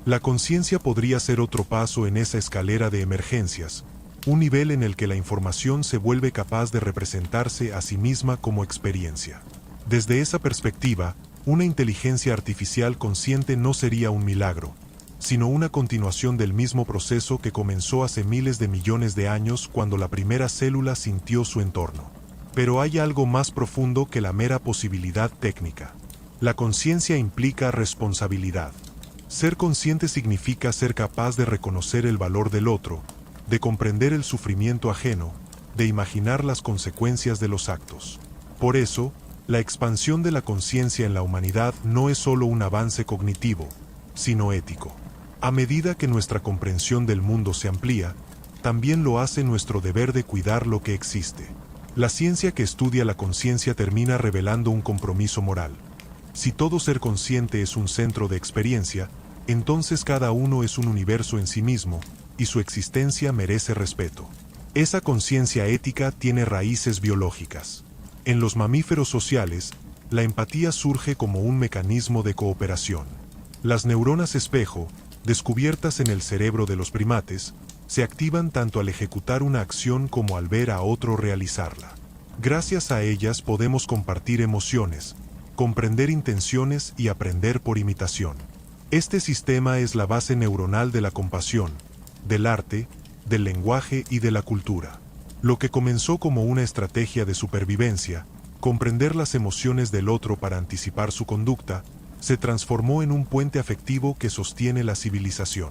La conciencia podría ser otro paso en esa escalera de emergencias, un nivel en el que la información se vuelve capaz de representarse a sí misma como experiencia. Desde esa perspectiva, una inteligencia artificial consciente no sería un milagro, sino una continuación del mismo proceso que comenzó hace miles de millones de años cuando la primera célula sintió su entorno. Pero hay algo más profundo que la mera posibilidad técnica. La conciencia implica responsabilidad. Ser consciente significa ser capaz de reconocer el valor del otro, de comprender el sufrimiento ajeno, de imaginar las consecuencias de los actos. Por eso, la expansión de la conciencia en la humanidad no es solo un avance cognitivo, sino ético. A medida que nuestra comprensión del mundo se amplía, también lo hace nuestro deber de cuidar lo que existe. La ciencia que estudia la conciencia termina revelando un compromiso moral. Si todo ser consciente es un centro de experiencia, entonces cada uno es un universo en sí mismo, y su existencia merece respeto. Esa conciencia ética tiene raíces biológicas. En los mamíferos sociales, la empatía surge como un mecanismo de cooperación. Las neuronas espejo, descubiertas en el cerebro de los primates, se activan tanto al ejecutar una acción como al ver a otro realizarla. Gracias a ellas podemos compartir emociones, comprender intenciones y aprender por imitación. Este sistema es la base neuronal de la compasión, del arte, del lenguaje y de la cultura. Lo que comenzó como una estrategia de supervivencia, comprender las emociones del otro para anticipar su conducta, se transformó en un puente afectivo que sostiene la civilización.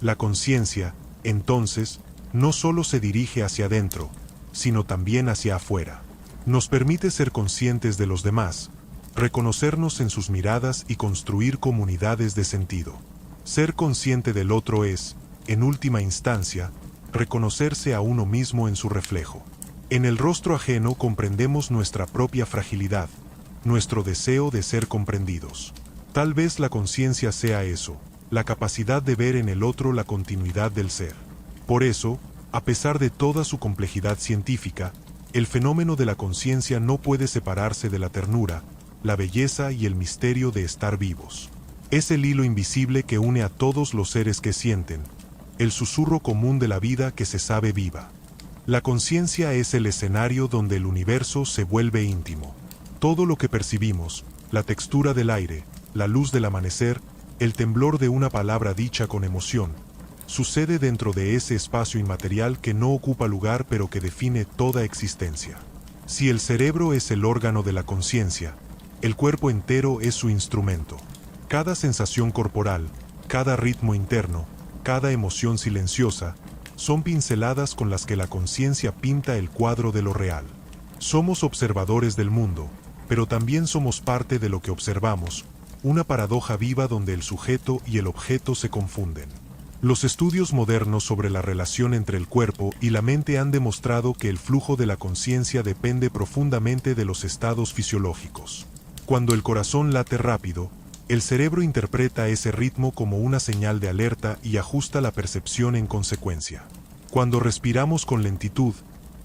La conciencia, entonces, no solo se dirige hacia adentro, sino también hacia afuera. Nos permite ser conscientes de los demás, reconocernos en sus miradas y construir comunidades de sentido. Ser consciente del otro es, en última instancia, reconocerse a uno mismo en su reflejo. En el rostro ajeno comprendemos nuestra propia fragilidad, nuestro deseo de ser comprendidos. Tal vez la conciencia sea eso, la capacidad de ver en el otro la continuidad del ser. Por eso, a pesar de toda su complejidad científica, el fenómeno de la conciencia no puede separarse de la ternura, la belleza y el misterio de estar vivos. Es el hilo invisible que une a todos los seres que sienten, el susurro común de la vida que se sabe viva. La conciencia es el escenario donde el universo se vuelve íntimo. Todo lo que percibimos, la textura del aire, la luz del amanecer, el temblor de una palabra dicha con emoción, sucede dentro de ese espacio inmaterial que no ocupa lugar pero que define toda existencia. Si el cerebro es el órgano de la conciencia, el cuerpo entero es su instrumento. Cada sensación corporal, cada ritmo interno, cada emoción silenciosa, son pinceladas con las que la conciencia pinta el cuadro de lo real. Somos observadores del mundo, pero también somos parte de lo que observamos, una paradoja viva donde el sujeto y el objeto se confunden. Los estudios modernos sobre la relación entre el cuerpo y la mente han demostrado que el flujo de la conciencia depende profundamente de los estados fisiológicos. Cuando el corazón late rápido, el cerebro interpreta ese ritmo como una señal de alerta y ajusta la percepción en consecuencia. Cuando respiramos con lentitud,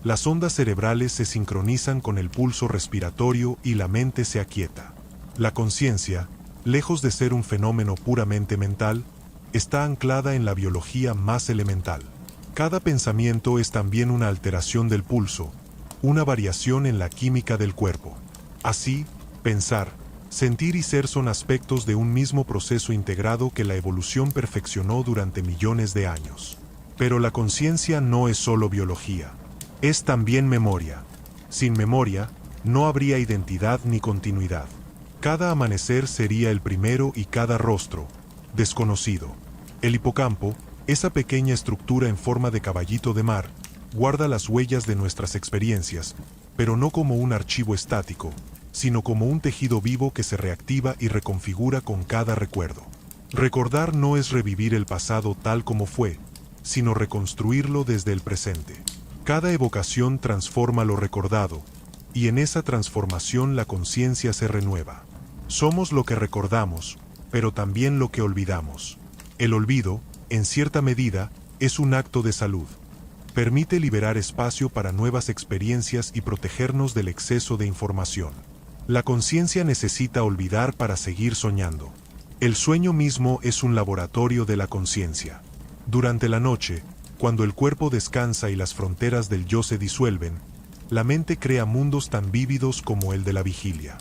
las ondas cerebrales se sincronizan con el pulso respiratorio y la mente se aquieta. La conciencia, lejos de ser un fenómeno puramente mental, está anclada en la biología más elemental. Cada pensamiento es también una alteración del pulso, una variación en la química del cuerpo. Así, pensar, sentir y ser son aspectos de un mismo proceso integrado que la evolución perfeccionó durante millones de años. Pero la conciencia no es solo biología, es también memoria. Sin memoria, no habría identidad ni continuidad. Cada amanecer sería el primero y cada rostro, desconocido. El hipocampo, esa pequeña estructura en forma de caballito de mar, guarda las huellas de nuestras experiencias, pero no como un archivo estático, sino como un tejido vivo que se reactiva y reconfigura con cada recuerdo. Recordar no es revivir el pasado tal como fue, sino reconstruirlo desde el presente. Cada evocación transforma lo recordado, y en esa transformación la conciencia se renueva. Somos lo que recordamos, pero también lo que olvidamos. El olvido, en cierta medida, es un acto de salud. Permite liberar espacio para nuevas experiencias y protegernos del exceso de información. La conciencia necesita olvidar para seguir soñando. El sueño mismo es un laboratorio de la conciencia. Durante la noche, cuando el cuerpo descansa y las fronteras del yo se disuelven, la mente crea mundos tan vívidos como el de la vigilia.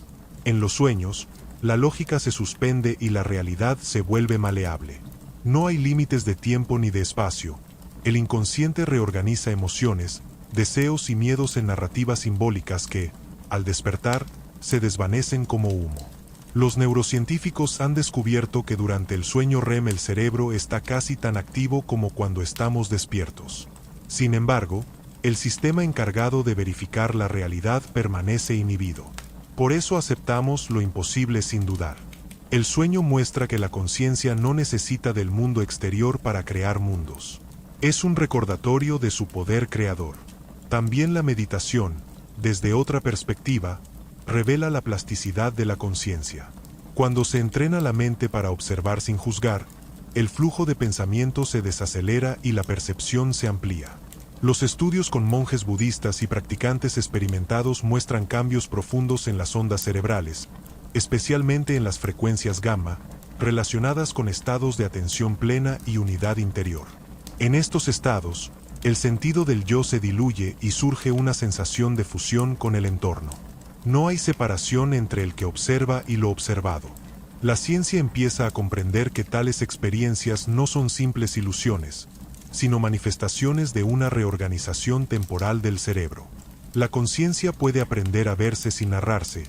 En los sueños, la lógica se suspende y la realidad se vuelve maleable. No hay límites de tiempo ni de espacio. El inconsciente reorganiza emociones, deseos y miedos en narrativas simbólicas que, al despertar, se desvanecen como humo. Los neurocientíficos han descubierto que durante el sueño REM el cerebro está casi tan activo como cuando estamos despiertos. Sin embargo, el sistema encargado de verificar la realidad permanece inhibido. Por eso aceptamos lo imposible sin dudar. El sueño muestra que la conciencia no necesita del mundo exterior para crear mundos. Es un recordatorio de su poder creador. También la meditación, desde otra perspectiva, revela la plasticidad de la conciencia. Cuando se entrena la mente para observar sin juzgar, el flujo de pensamiento se desacelera y la percepción se amplía. Los estudios con monjes budistas y practicantes experimentados muestran cambios profundos en las ondas cerebrales, especialmente en las frecuencias gamma, relacionadas con estados de atención plena y unidad interior. En estos estados, el sentido del yo se diluye y surge una sensación de fusión con el entorno. No hay separación entre el que observa y lo observado. La ciencia empieza a comprender que tales experiencias no son simples ilusiones, sino manifestaciones de una reorganización temporal del cerebro. La conciencia puede aprender a verse sin narrarse,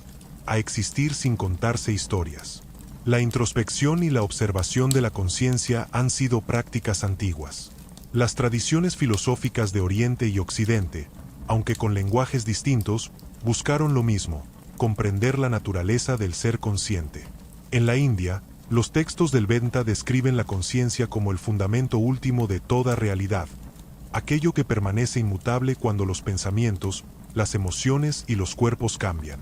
a existir sin contarse historias. La introspección y la observación de la conciencia han sido prácticas antiguas. Las tradiciones filosóficas de Oriente y Occidente, aunque con lenguajes distintos, buscaron lo mismo: comprender la naturaleza del ser consciente. En la India, los textos del Vedanta describen la conciencia como el fundamento último de toda realidad, aquello que permanece inmutable cuando los pensamientos, las emociones y los cuerpos cambian.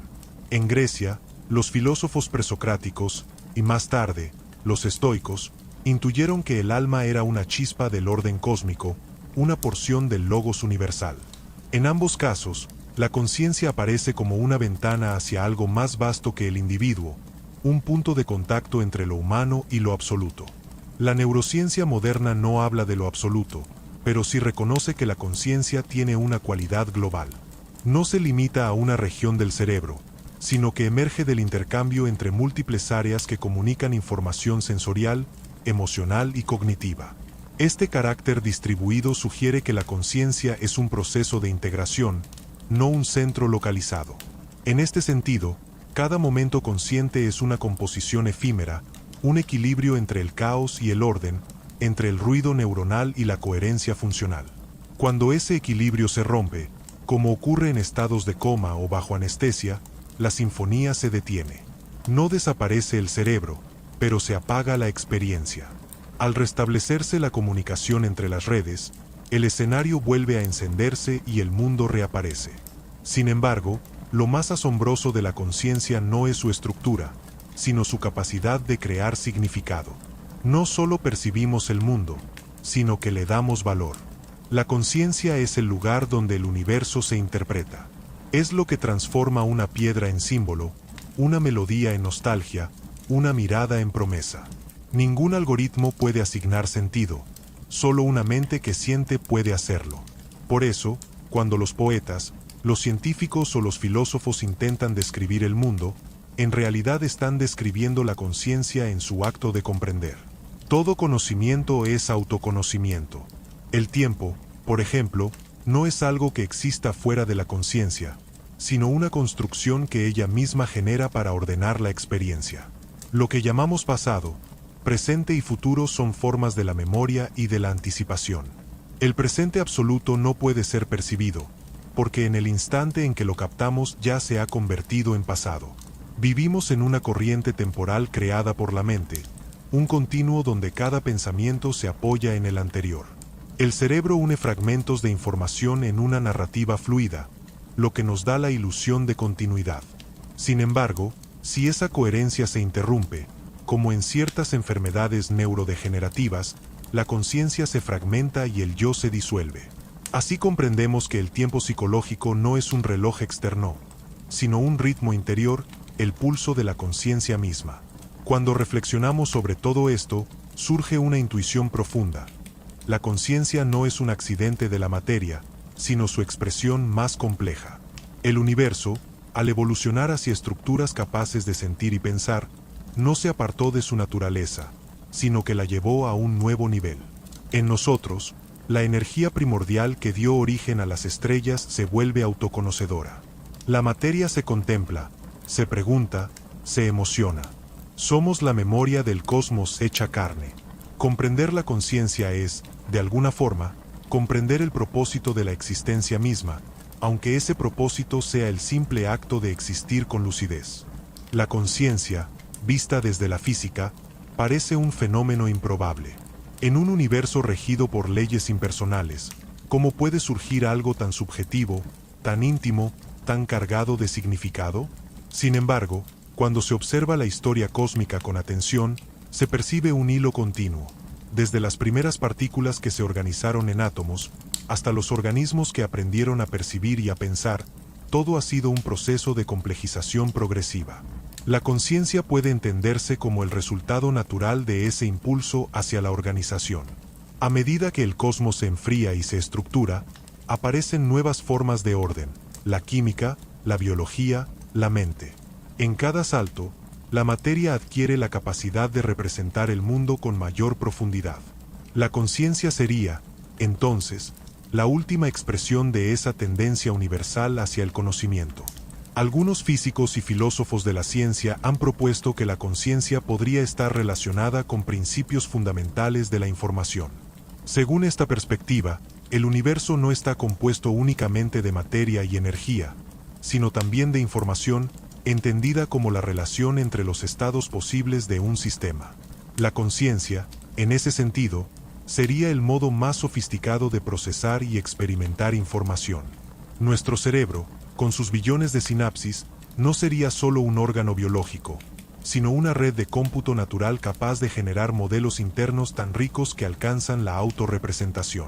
En Grecia, los filósofos presocráticos, y más tarde, los estoicos, intuyeron que el alma era una chispa del orden cósmico, una porción del logos universal. En ambos casos, la conciencia aparece como una ventana hacia algo más vasto que el individuo, un punto de contacto entre lo humano y lo absoluto. La neurociencia moderna no habla de lo absoluto, pero sí reconoce que la conciencia tiene una cualidad global. No se limita a una región del cerebro, sino que emerge del intercambio entre múltiples áreas que comunican información sensorial, emocional y cognitiva. Este carácter distribuido sugiere que la conciencia es un proceso de integración, no un centro localizado. En este sentido, cada momento consciente es una composición efímera, un equilibrio entre el caos y el orden, entre el ruido neuronal y la coherencia funcional. Cuando ese equilibrio se rompe, como ocurre en estados de coma o bajo anestesia, la sinfonía se detiene. No desaparece el cerebro, pero se apaga la experiencia. Al restablecerse la comunicación entre las redes, el escenario vuelve a encenderse y el mundo reaparece. Sin embargo, lo más asombroso de la conciencia no es su estructura, sino su capacidad de crear significado. No solo percibimos el mundo, sino que le damos valor. La conciencia es el lugar donde el universo se interpreta. Es lo que transforma una piedra en símbolo, una melodía en nostalgia, una mirada en promesa. Ningún algoritmo puede asignar sentido, solo una mente que siente puede hacerlo. Por eso, cuando los poetas, los científicos o los filósofos intentan describir el mundo, en realidad están describiendo la conciencia en su acto de comprender. Todo conocimiento es autoconocimiento. El tiempo, por ejemplo, no es algo que exista fuera de la conciencia, sino una construcción que ella misma genera para ordenar la experiencia. Lo que llamamos pasado, presente y futuro son formas de la memoria y de la anticipación. El presente absoluto no puede ser percibido, porque en el instante en que lo captamos ya se ha convertido en pasado. Vivimos en una corriente temporal creada por la mente, un continuo donde cada pensamiento se apoya en el anterior. El cerebro une fragmentos de información en una narrativa fluida, lo que nos da la ilusión de continuidad. Sin embargo, si esa coherencia se interrumpe, como en ciertas enfermedades neurodegenerativas, la conciencia se fragmenta y el yo se disuelve. Así comprendemos que el tiempo psicológico no es un reloj externo, sino un ritmo interior, el pulso de la conciencia misma. Cuando reflexionamos sobre todo esto, surge una intuición profunda. La conciencia no es un accidente de la materia, sino su expresión más compleja. El universo, al evolucionar hacia estructuras capaces de sentir y pensar, no se apartó de su naturaleza, sino que la llevó a un nuevo nivel. En nosotros, la energía primordial que dio origen a las estrellas se vuelve autoconocedora. La materia se contempla, se pregunta, se emociona. Somos la memoria del cosmos hecha carne. Comprender la conciencia es, de alguna forma, comprender el propósito de la existencia misma, aunque ese propósito sea el simple acto de existir con lucidez. La conciencia, vista desde la física, parece un fenómeno improbable. En un universo regido por leyes impersonales, ¿cómo puede surgir algo tan subjetivo, tan íntimo, tan cargado de significado? Sin embargo, cuando se observa la historia cósmica con atención, se percibe un hilo continuo. Desde las primeras partículas que se organizaron en átomos, hasta los organismos que aprendieron a percibir y a pensar, todo ha sido un proceso de complejización progresiva. La conciencia puede entenderse como el resultado natural de ese impulso hacia la organización. A medida que el cosmos se enfría y se estructura, aparecen nuevas formas de orden, la química, la biología, la mente. En cada salto, la materia adquiere la capacidad de representar el mundo con mayor profundidad. La conciencia sería, entonces, la última expresión de esa tendencia universal hacia el conocimiento. Algunos físicos y filósofos de la ciencia han propuesto que la conciencia podría estar relacionada con principios fundamentales de la información. Según esta perspectiva, el universo no está compuesto únicamente de materia y energía, sino también de información, entendida como la relación entre los estados posibles de un sistema. La conciencia, en ese sentido, sería el modo más sofisticado de procesar y experimentar información. Nuestro cerebro, con sus billones de sinapsis, no sería solo un órgano biológico, sino una red de cómputo natural capaz de generar modelos internos tan ricos que alcanzan la autorrepresentación.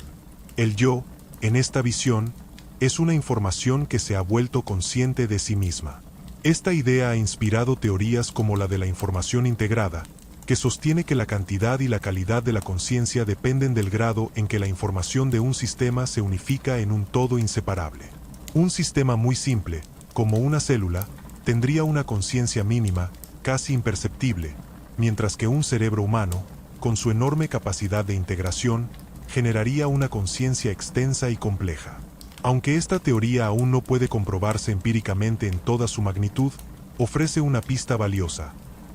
El yo, en esta visión, es una información que se ha vuelto consciente de sí misma. Esta idea ha inspirado teorías como la de la información integrada, que sostiene que la cantidad y la calidad de la conciencia dependen del grado en que la información de un sistema se unifica en un todo inseparable. Un sistema muy simple, como una célula, tendría una conciencia mínima, casi imperceptible, mientras que un cerebro humano, con su enorme capacidad de integración, generaría una conciencia extensa y compleja. Aunque esta teoría aún no puede comprobarse empíricamente en toda su magnitud, ofrece una pista valiosa.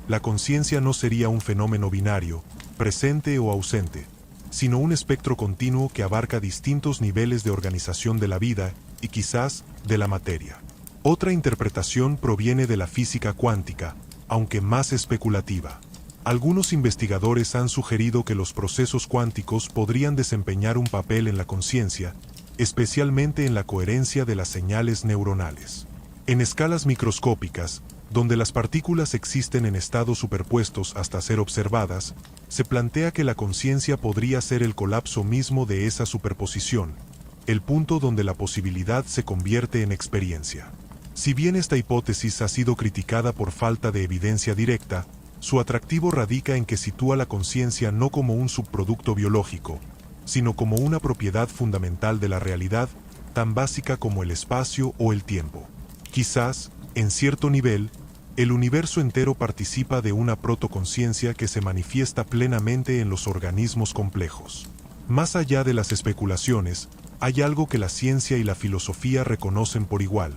La conciencia no sería un fenómeno binario, presente o ausente, sino un espectro continuo que abarca distintos niveles de organización de la vida y quizás de la materia. Otra interpretación proviene de la física cuántica, aunque más especulativa. Algunos investigadores han sugerido que los procesos cuánticos podrían desempeñar un papel en la conciencia, especialmente en la coherencia de las señales neuronales. En escalas microscópicas, donde las partículas existen en estados superpuestos hasta ser observadas, se plantea que la conciencia podría ser el colapso mismo de esa superposición, el punto donde la posibilidad se convierte en experiencia. Si bien esta hipótesis ha sido criticada por falta de evidencia directa, su atractivo radica en que sitúa la conciencia no como un subproducto biológico, sino como una propiedad fundamental de la realidad, tan básica como el espacio o el tiempo. Quizás, en cierto nivel, el universo entero participa de una protoconciencia que se manifiesta plenamente en los organismos complejos. Más allá de las especulaciones, hay algo que la ciencia y la filosofía reconocen por igual.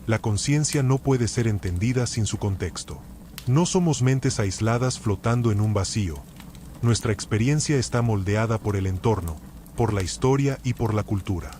La conciencia no puede ser entendida sin su contexto. No somos mentes aisladas flotando en un vacío. Nuestra experiencia está moldeada por el entorno, por la historia y por la cultura.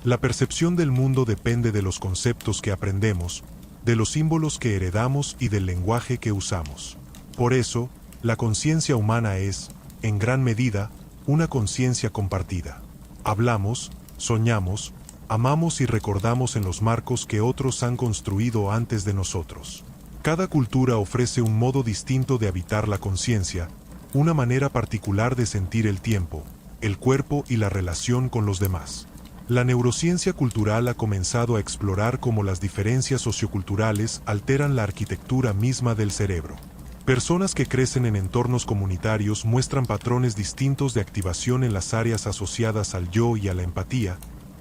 La percepción del mundo depende de los conceptos que aprendemos, de los símbolos que heredamos y del lenguaje que usamos. Por eso, la conciencia humana es, en gran medida, una conciencia compartida. Hablamos, soñamos, amamos y recordamos en los marcos que otros han construido antes de nosotros. Cada cultura ofrece un modo distinto de habitar la conciencia, una manera particular de sentir el tiempo, el cuerpo y la relación con los demás. La neurociencia cultural ha comenzado a explorar cómo las diferencias socioculturales alteran la arquitectura misma del cerebro. Personas que crecen en entornos comunitarios muestran patrones distintos de activación en las áreas asociadas al yo y a la empatía,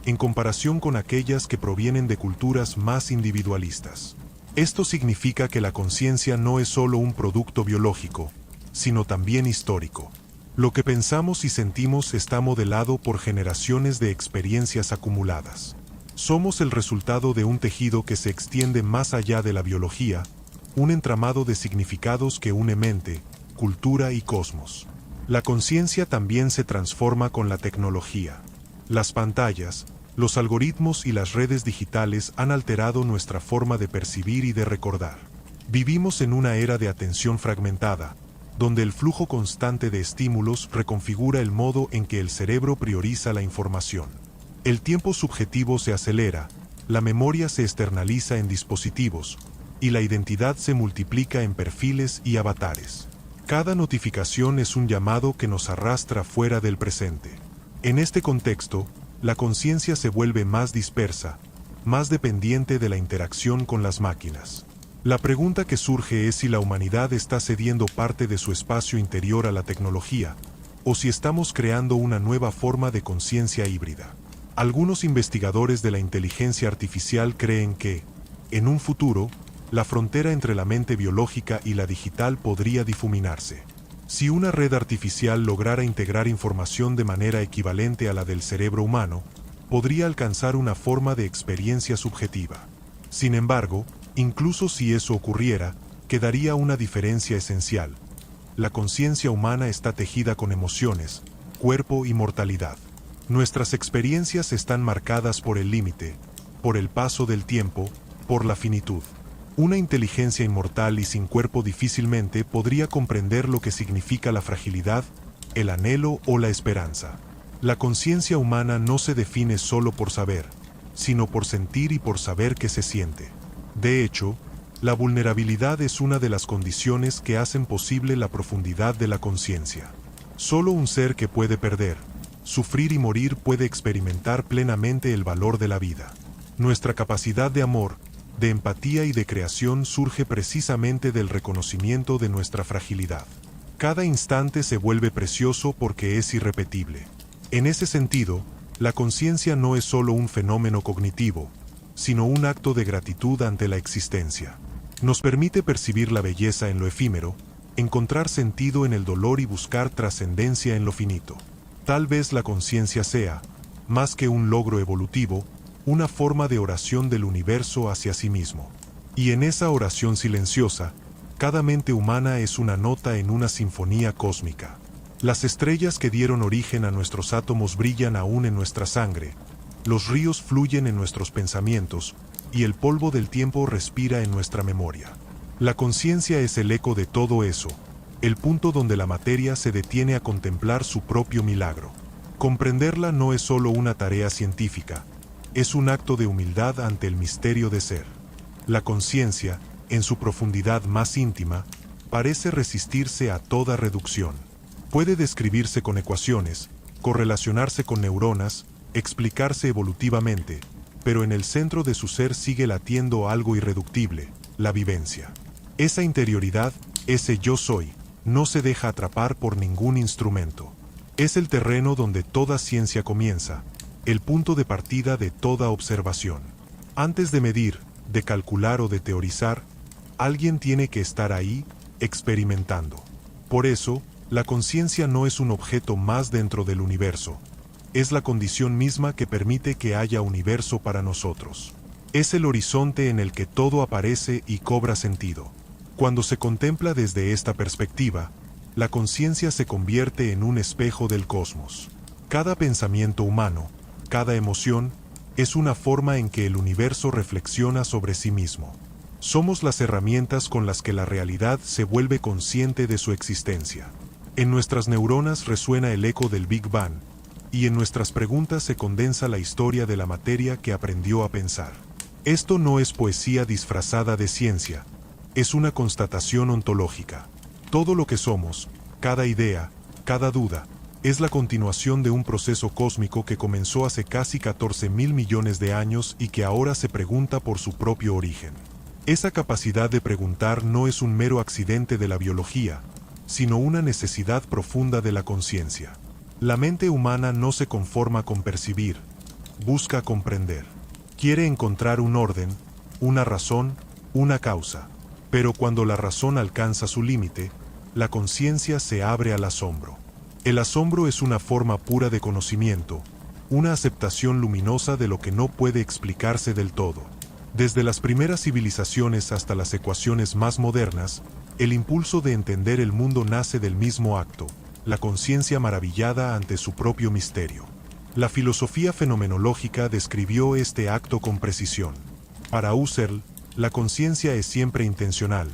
en comparación con aquellas que provienen de culturas más individualistas. Esto significa que la conciencia no es solo un producto biológico, sino también histórico. Lo que pensamos y sentimos está modelado por generaciones de experiencias acumuladas. Somos el resultado de un tejido que se extiende más allá de la biología, un entramado de significados que une mente, cultura y cosmos. La conciencia también se transforma con la tecnología. Las pantallas, los algoritmos y las redes digitales han alterado nuestra forma de percibir y de recordar. Vivimos en una era de atención fragmentada, donde el flujo constante de estímulos reconfigura el modo en que el cerebro prioriza la información. El tiempo subjetivo se acelera, la memoria se externaliza en dispositivos, y la identidad se multiplica en perfiles y avatares. Cada notificación es un llamado que nos arrastra fuera del presente. En este contexto, la conciencia se vuelve más dispersa, más dependiente de la interacción con las máquinas. La pregunta que surge es si la humanidad está cediendo parte de su espacio interior a la tecnología, o si estamos creando una nueva forma de conciencia híbrida. Algunos investigadores de la inteligencia artificial creen que, en un futuro, la frontera entre la mente biológica y la digital podría difuminarse. Si una red artificial lograra integrar información de manera equivalente a la del cerebro humano, podría alcanzar una forma de experiencia subjetiva. Sin embargo, incluso si eso ocurriera, quedaría una diferencia esencial. La conciencia humana está tejida con emociones, cuerpo y mortalidad. Nuestras experiencias están marcadas por el límite, por el paso del tiempo, por la finitud. Una inteligencia inmortal y sin cuerpo difícilmente podría comprender lo que significa la fragilidad, el anhelo o la esperanza. La conciencia humana no se define solo por saber, sino por sentir y por saber qué se siente. De hecho, la vulnerabilidad es una de las condiciones que hacen posible la profundidad de la conciencia. Solo un ser que puede perder, sufrir y morir puede experimentar plenamente el valor de la vida. Nuestra capacidad de amor, de empatía y de creación surge precisamente del reconocimiento de nuestra fragilidad. Cada instante se vuelve precioso porque es irrepetible. En ese sentido, la conciencia no es solo un fenómeno cognitivo, sino un acto de gratitud ante la existencia. Nos permite percibir la belleza en lo efímero, encontrar sentido en el dolor y buscar trascendencia en lo finito. Tal vez la conciencia sea, más que un logro evolutivo, una forma de oración del universo hacia sí mismo. Y en esa oración silenciosa, cada mente humana es una nota en una sinfonía cósmica. Las estrellas que dieron origen a nuestros átomos brillan aún en nuestra sangre, los ríos fluyen en nuestros pensamientos, y el polvo del tiempo respira en nuestra memoria. La conciencia es el eco de todo eso, el punto donde la materia se detiene a contemplar su propio milagro. Comprenderla no es solo una tarea científica, es un acto de humildad ante el misterio de ser. La conciencia, en su profundidad más íntima, parece resistirse a toda reducción. Puede describirse con ecuaciones, correlacionarse con neuronas, explicarse evolutivamente, pero en el centro de su ser sigue latiendo algo irreductible, la vivencia. Esa interioridad, ese yo soy, no se deja atrapar por ningún instrumento. Es el terreno donde toda ciencia comienza, el punto de partida de toda observación. Antes de medir, de calcular o de teorizar, alguien tiene que estar ahí, experimentando. Por eso, la conciencia no es un objeto más dentro del universo. Es la condición misma que permite que haya universo para nosotros. Es el horizonte en el que todo aparece y cobra sentido. Cuando se contempla desde esta perspectiva, la conciencia se convierte en un espejo del cosmos. Cada pensamiento humano, cada emoción, es una forma en que el universo reflexiona sobre sí mismo. Somos las herramientas con las que la realidad se vuelve consciente de su existencia. En nuestras neuronas resuena el eco del Big Bang, y en nuestras preguntas se condensa la historia de la materia que aprendió a pensar. Esto no es poesía disfrazada de ciencia, es una constatación ontológica. Todo lo que somos, cada idea, cada duda, es la continuación de un proceso cósmico que comenzó hace casi 14.000 millones de años y que ahora se pregunta por su propio origen. Esa capacidad de preguntar no es un mero accidente de la biología, sino una necesidad profunda de la conciencia. La mente humana no se conforma con percibir, busca comprender. Quiere encontrar un orden, una razón, una causa. Pero cuando la razón alcanza su límite, la conciencia se abre al asombro. El asombro es una forma pura de conocimiento, una aceptación luminosa de lo que no puede explicarse del todo. Desde las primeras civilizaciones hasta las ecuaciones más modernas, el impulso de entender el mundo nace del mismo acto, la conciencia maravillada ante su propio misterio. La filosofía fenomenológica describió este acto con precisión. Para Husserl, la conciencia es siempre intencional,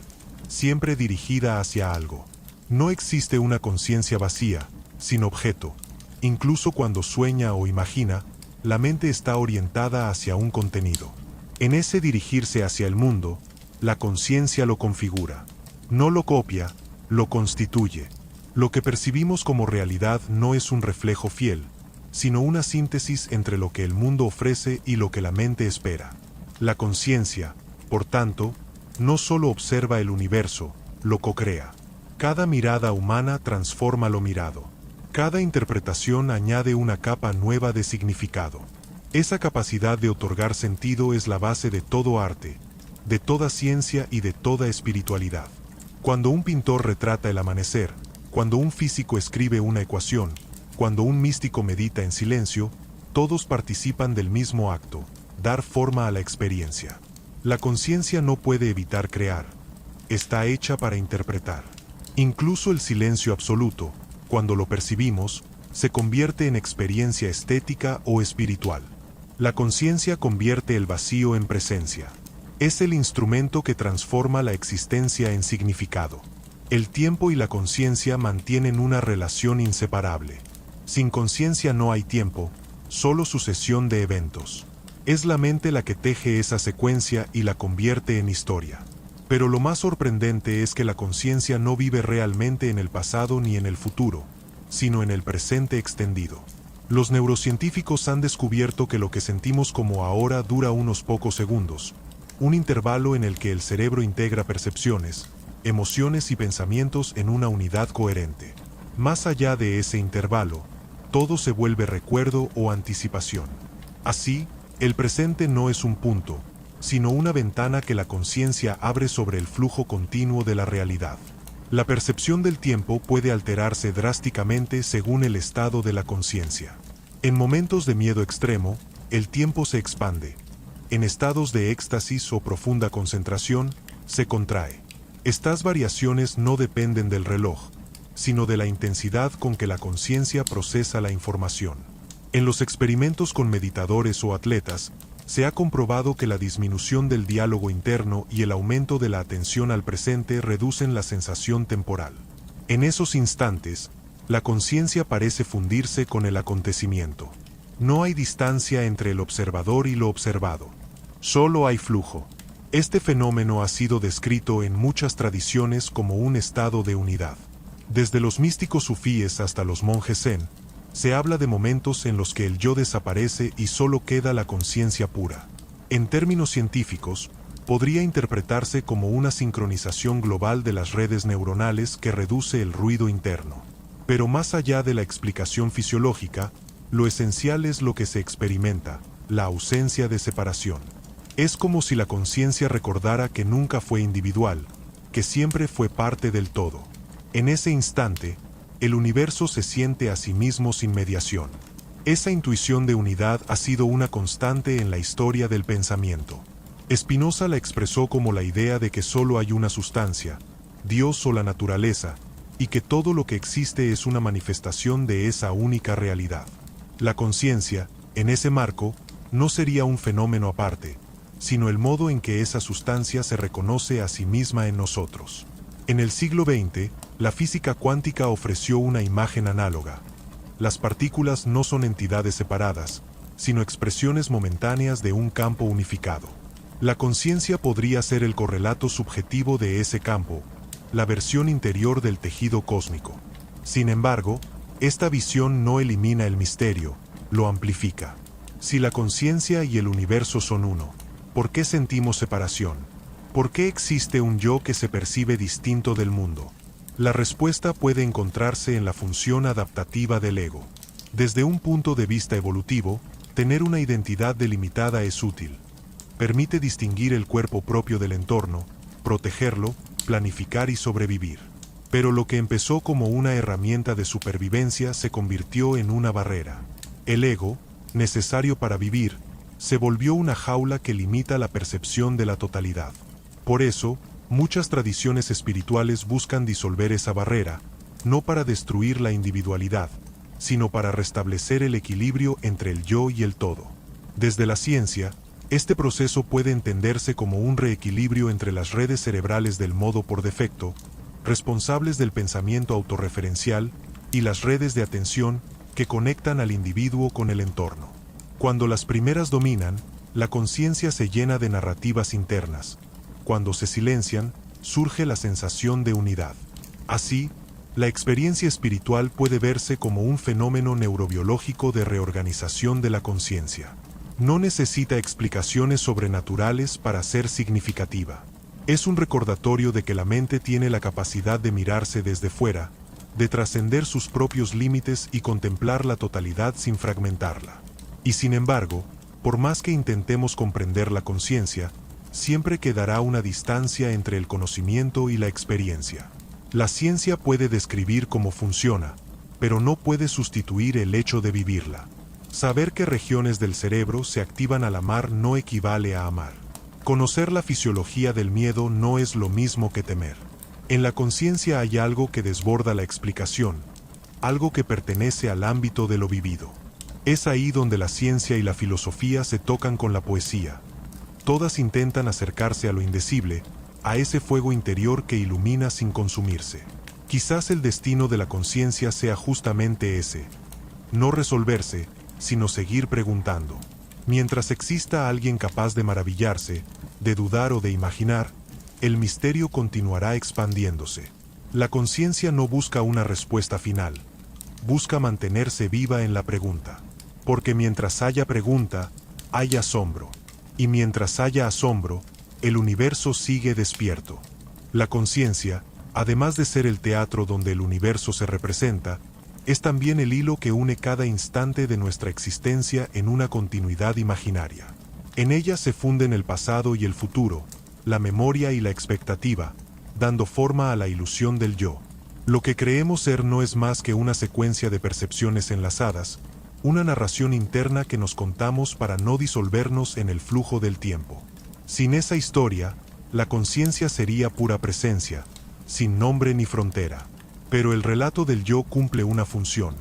siempre dirigida hacia algo. No existe una conciencia vacía, sin objeto. Incluso cuando sueña o imagina, la mente está orientada hacia un contenido. En ese dirigirse hacia el mundo, la conciencia lo configura. No lo copia, lo constituye. Lo que percibimos como realidad no es un reflejo fiel, sino una síntesis entre lo que el mundo ofrece y lo que la mente espera. La conciencia, por tanto, no solo observa el universo, lo co-crea. Cada mirada humana transforma lo mirado. Cada interpretación añade una capa nueva de significado. Esa capacidad de otorgar sentido es la base de todo arte, de toda ciencia y de toda espiritualidad. Cuando un pintor retrata el amanecer, cuando un físico escribe una ecuación, cuando un místico medita en silencio, todos participan del mismo acto, dar forma a la experiencia. La conciencia no puede evitar crear, está hecha para interpretar. Incluso el silencio absoluto, cuando lo percibimos, se convierte en experiencia estética o espiritual. La conciencia convierte el vacío en presencia. Es el instrumento que transforma la existencia en significado. El tiempo y la conciencia mantienen una relación inseparable. Sin conciencia no hay tiempo, solo sucesión de eventos. Es la mente la que teje esa secuencia y la convierte en historia. Pero lo más sorprendente es que la conciencia no vive realmente en el pasado ni en el futuro, sino en el presente extendido. Los neurocientíficos han descubierto que lo que sentimos como ahora dura unos pocos segundos, un intervalo en el que el cerebro integra percepciones, emociones y pensamientos en una unidad coherente. Más allá de ese intervalo, todo se vuelve recuerdo o anticipación. Así, el presente no es un punto, sino una ventana que la conciencia abre sobre el flujo continuo de la realidad. La percepción del tiempo puede alterarse drásticamente según el estado de la conciencia. En momentos de miedo extremo, el tiempo se expande. En estados de éxtasis o profunda concentración, se contrae. Estas variaciones no dependen del reloj, sino de la intensidad con que la conciencia procesa la información. En los experimentos con meditadores o atletas, se ha comprobado que la disminución del diálogo interno y el aumento de la atención al presente reducen la sensación temporal. En esos instantes, la conciencia parece fundirse con el acontecimiento. No hay distancia entre el observador y lo observado. Solo hay flujo. Este fenómeno ha sido descrito en muchas tradiciones como un estado de unidad. Desde los místicos sufíes hasta los monjes zen, se habla de momentos en los que el yo desaparece y solo queda la conciencia pura. En términos científicos, podría interpretarse como una sincronización global de las redes neuronales que reduce el ruido interno. Pero más allá de la explicación fisiológica, lo esencial es lo que se experimenta, la ausencia de separación. Es como si la conciencia recordara que nunca fue individual, que siempre fue parte del todo. En ese instante, el universo se siente a sí mismo sin mediación. Esa intuición de unidad ha sido una constante en la historia del pensamiento. Spinoza la expresó como la idea de que solo hay una sustancia, Dios o la naturaleza, y que todo lo que existe es una manifestación de esa única realidad. La conciencia, en ese marco, no sería un fenómeno aparte, sino el modo en que esa sustancia se reconoce a sí misma en nosotros. En el siglo XX, la física cuántica ofreció una imagen análoga. Las partículas no son entidades separadas, sino expresiones momentáneas de un campo unificado. La conciencia podría ser el correlato subjetivo de ese campo, la versión interior del tejido cósmico. Sin embargo, esta visión no elimina el misterio, lo amplifica. Si la conciencia y el universo son uno, ¿por qué sentimos separación? ¿Por qué existe un yo que se percibe distinto del mundo? La respuesta puede encontrarse en la función adaptativa del ego. Desde un punto de vista evolutivo, tener una identidad delimitada es útil. Permite distinguir el cuerpo propio del entorno, protegerlo, planificar y sobrevivir. Pero lo que empezó como una herramienta de supervivencia se convirtió en una barrera. El ego, necesario para vivir, se volvió una jaula que limita la percepción de la totalidad. Por eso, muchas tradiciones espirituales buscan disolver esa barrera, no para destruir la individualidad, sino para restablecer el equilibrio entre el yo y el todo. Desde la ciencia, este proceso puede entenderse como un reequilibrio entre las redes cerebrales del modo por defecto, responsables del pensamiento autorreferencial, y las redes de atención que conectan al individuo con el entorno. Cuando las primeras dominan, la conciencia se llena de narrativas internas. Cuando se silencian, surge la sensación de unidad. Así, La experiencia espiritual puede verse como un fenómeno neurobiológico de reorganización de la conciencia. No necesita explicaciones sobrenaturales para ser significativa. Es un recordatorio de que la mente tiene la capacidad de mirarse desde fuera, de trascender sus propios límites y contemplar la totalidad sin fragmentarla. Y sin embargo, por más que intentemos comprender la conciencia, siempre quedará una distancia entre el conocimiento y la experiencia. La ciencia puede describir cómo funciona, pero no puede sustituir el hecho de vivirla. Saber qué regiones del cerebro se activan al amar no equivale a amar. Conocer la fisiología del miedo no es lo mismo que temer. En la conciencia hay algo que desborda la explicación, algo que pertenece al ámbito de lo vivido. Es ahí donde la ciencia y la filosofía se tocan con la poesía. Todas intentan acercarse a lo indecible, a ese fuego interior que ilumina sin consumirse. Quizás el destino de la conciencia sea justamente ese: no resolverse, sino seguir preguntando. Mientras exista alguien capaz de maravillarse, de dudar o de imaginar, el misterio continuará expandiéndose. La conciencia no busca una respuesta final, busca mantenerse viva en la pregunta. Porque mientras haya pregunta, hay asombro. Y mientras haya asombro, el universo sigue despierto. La conciencia, además de ser el teatro donde el universo se representa, es también el hilo que une cada instante de nuestra existencia en una continuidad imaginaria. En ella se funden el pasado y el futuro, la memoria y la expectativa, dando forma a la ilusión del yo. Lo que creemos ser no es más que una secuencia de percepciones enlazadas, una narración interna que nos contamos para no disolvernos en el flujo del tiempo. Sin esa historia, la conciencia sería pura presencia, sin nombre ni frontera. Pero el relato del yo cumple una función.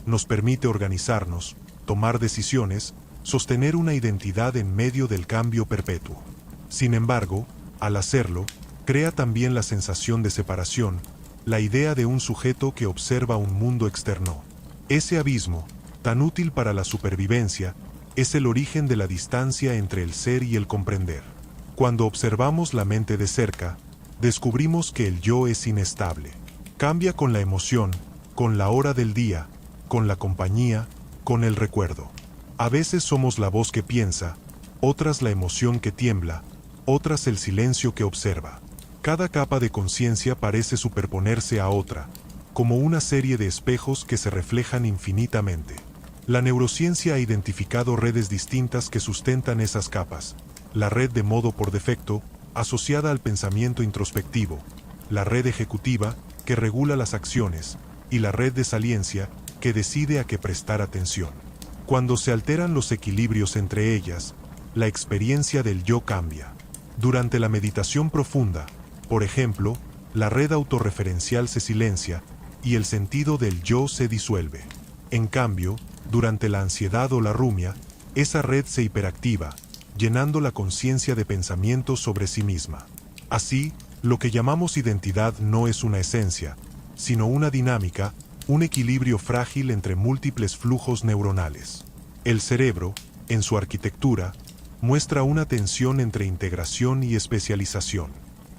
Nos permite organizarnos, tomar decisiones, sostener una identidad en medio del cambio perpetuo. Sin embargo, al hacerlo, crea también la sensación de separación, la idea de un sujeto que observa un mundo externo. Ese abismo, tan útil para la supervivencia, es el origen de la distancia entre el ser y el comprender. Cuando observamos la mente de cerca, descubrimos que el yo es inestable. Cambia con la emoción, con la hora del día, con la compañía, con el recuerdo. A veces somos la voz que piensa, otras la emoción que tiembla, otras el silencio que observa. Cada capa de conciencia parece superponerse a otra, como una serie de espejos que se reflejan infinitamente. La neurociencia ha identificado redes distintas que sustentan esas capas: la red de modo por defecto, asociada al pensamiento introspectivo; la red ejecutiva, que regula las acciones; y la red de saliencia, que decide a qué prestar atención. Cuando se alteran los equilibrios entre ellas, la experiencia del yo cambia. Durante la meditación profunda, por ejemplo, la red autorreferencial se silencia, y el sentido del yo se disuelve. En cambio, durante la ansiedad o la rumia, esa red se hiperactiva, llenando la conciencia de pensamientos sobre sí misma. Así, lo que llamamos identidad no es una esencia, sino una dinámica, un equilibrio frágil entre múltiples flujos neuronales. El cerebro, en su arquitectura, muestra una tensión entre integración y especialización.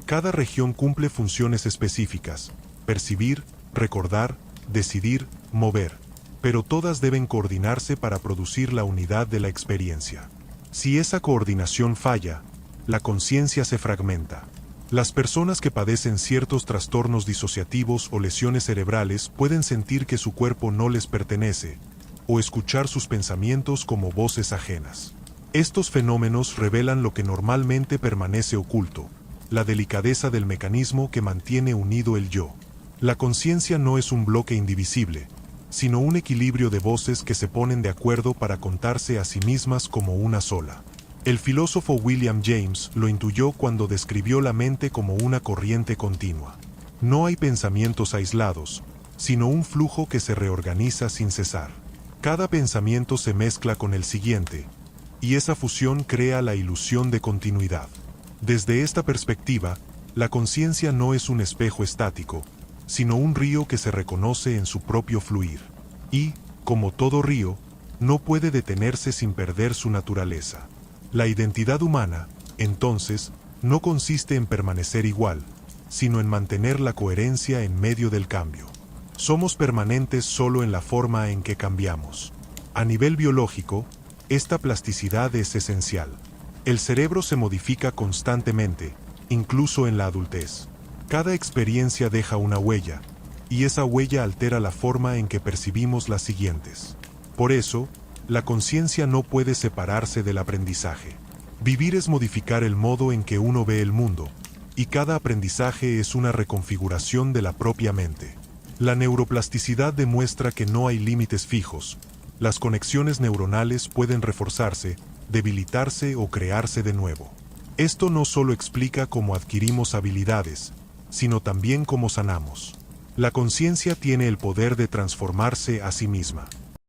Cada región cumple funciones específicas: percibir, recordar, decidir, mover, pero todas deben coordinarse para producir la unidad de la experiencia. Si esa coordinación falla, la conciencia se fragmenta. Las personas que padecen ciertos trastornos disociativos o lesiones cerebrales pueden sentir que su cuerpo no les pertenece, o escuchar sus pensamientos como voces ajenas. Estos fenómenos revelan lo que normalmente permanece oculto: la delicadeza del mecanismo que mantiene unido el yo. La conciencia no es un bloque indivisible, sino un equilibrio de voces que se ponen de acuerdo para contarse a sí mismas como una sola. El filósofo William James lo intuyó cuando describió la mente como una corriente continua. No hay pensamientos aislados, sino un flujo que se reorganiza sin cesar. Cada pensamiento se mezcla con el siguiente, y esa fusión crea la ilusión de continuidad. Desde esta perspectiva, la conciencia no es un espejo estático, sino un río que se reconoce en su propio fluir. Y, como todo río, no puede detenerse sin perder su naturaleza. La identidad humana, entonces, no consiste en permanecer igual, sino en mantener la coherencia en medio del cambio. Somos permanentes solo en la forma en que cambiamos. A nivel biológico, esta plasticidad es esencial. El cerebro se modifica constantemente, incluso en la adultez. Cada experiencia deja una huella, y esa huella altera la forma en que percibimos las siguientes. Por eso, la conciencia no puede separarse del aprendizaje. Vivir es modificar el modo en que uno ve el mundo, y cada aprendizaje es una reconfiguración de la propia mente. La neuroplasticidad demuestra que no hay límites fijos. Las conexiones neuronales pueden reforzarse, debilitarse o crearse de nuevo. Esto no solo explica cómo adquirimos habilidades, sino también cómo sanamos. La conciencia tiene el poder de transformarse a sí misma.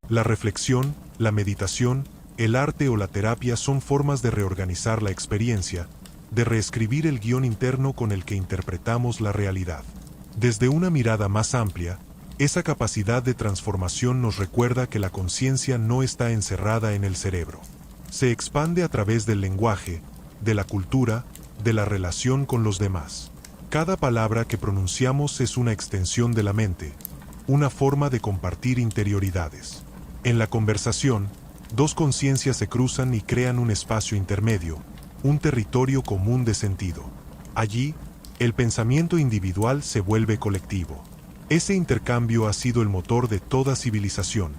La reflexión, la meditación, el arte o la terapia son formas de reorganizar la experiencia, de reescribir el guión interno con el que interpretamos la realidad. Desde una mirada más amplia, esa capacidad de transformación nos recuerda que la conciencia no está encerrada en el cerebro. Se expande a través del lenguaje, de la cultura, de la relación con los demás. Cada palabra que pronunciamos es una extensión de la mente, una forma de compartir interioridades. En la conversación, dos conciencias se cruzan y crean un espacio intermedio, un territorio común de sentido. Allí, el pensamiento individual se vuelve colectivo. Ese intercambio ha sido el motor de toda civilización,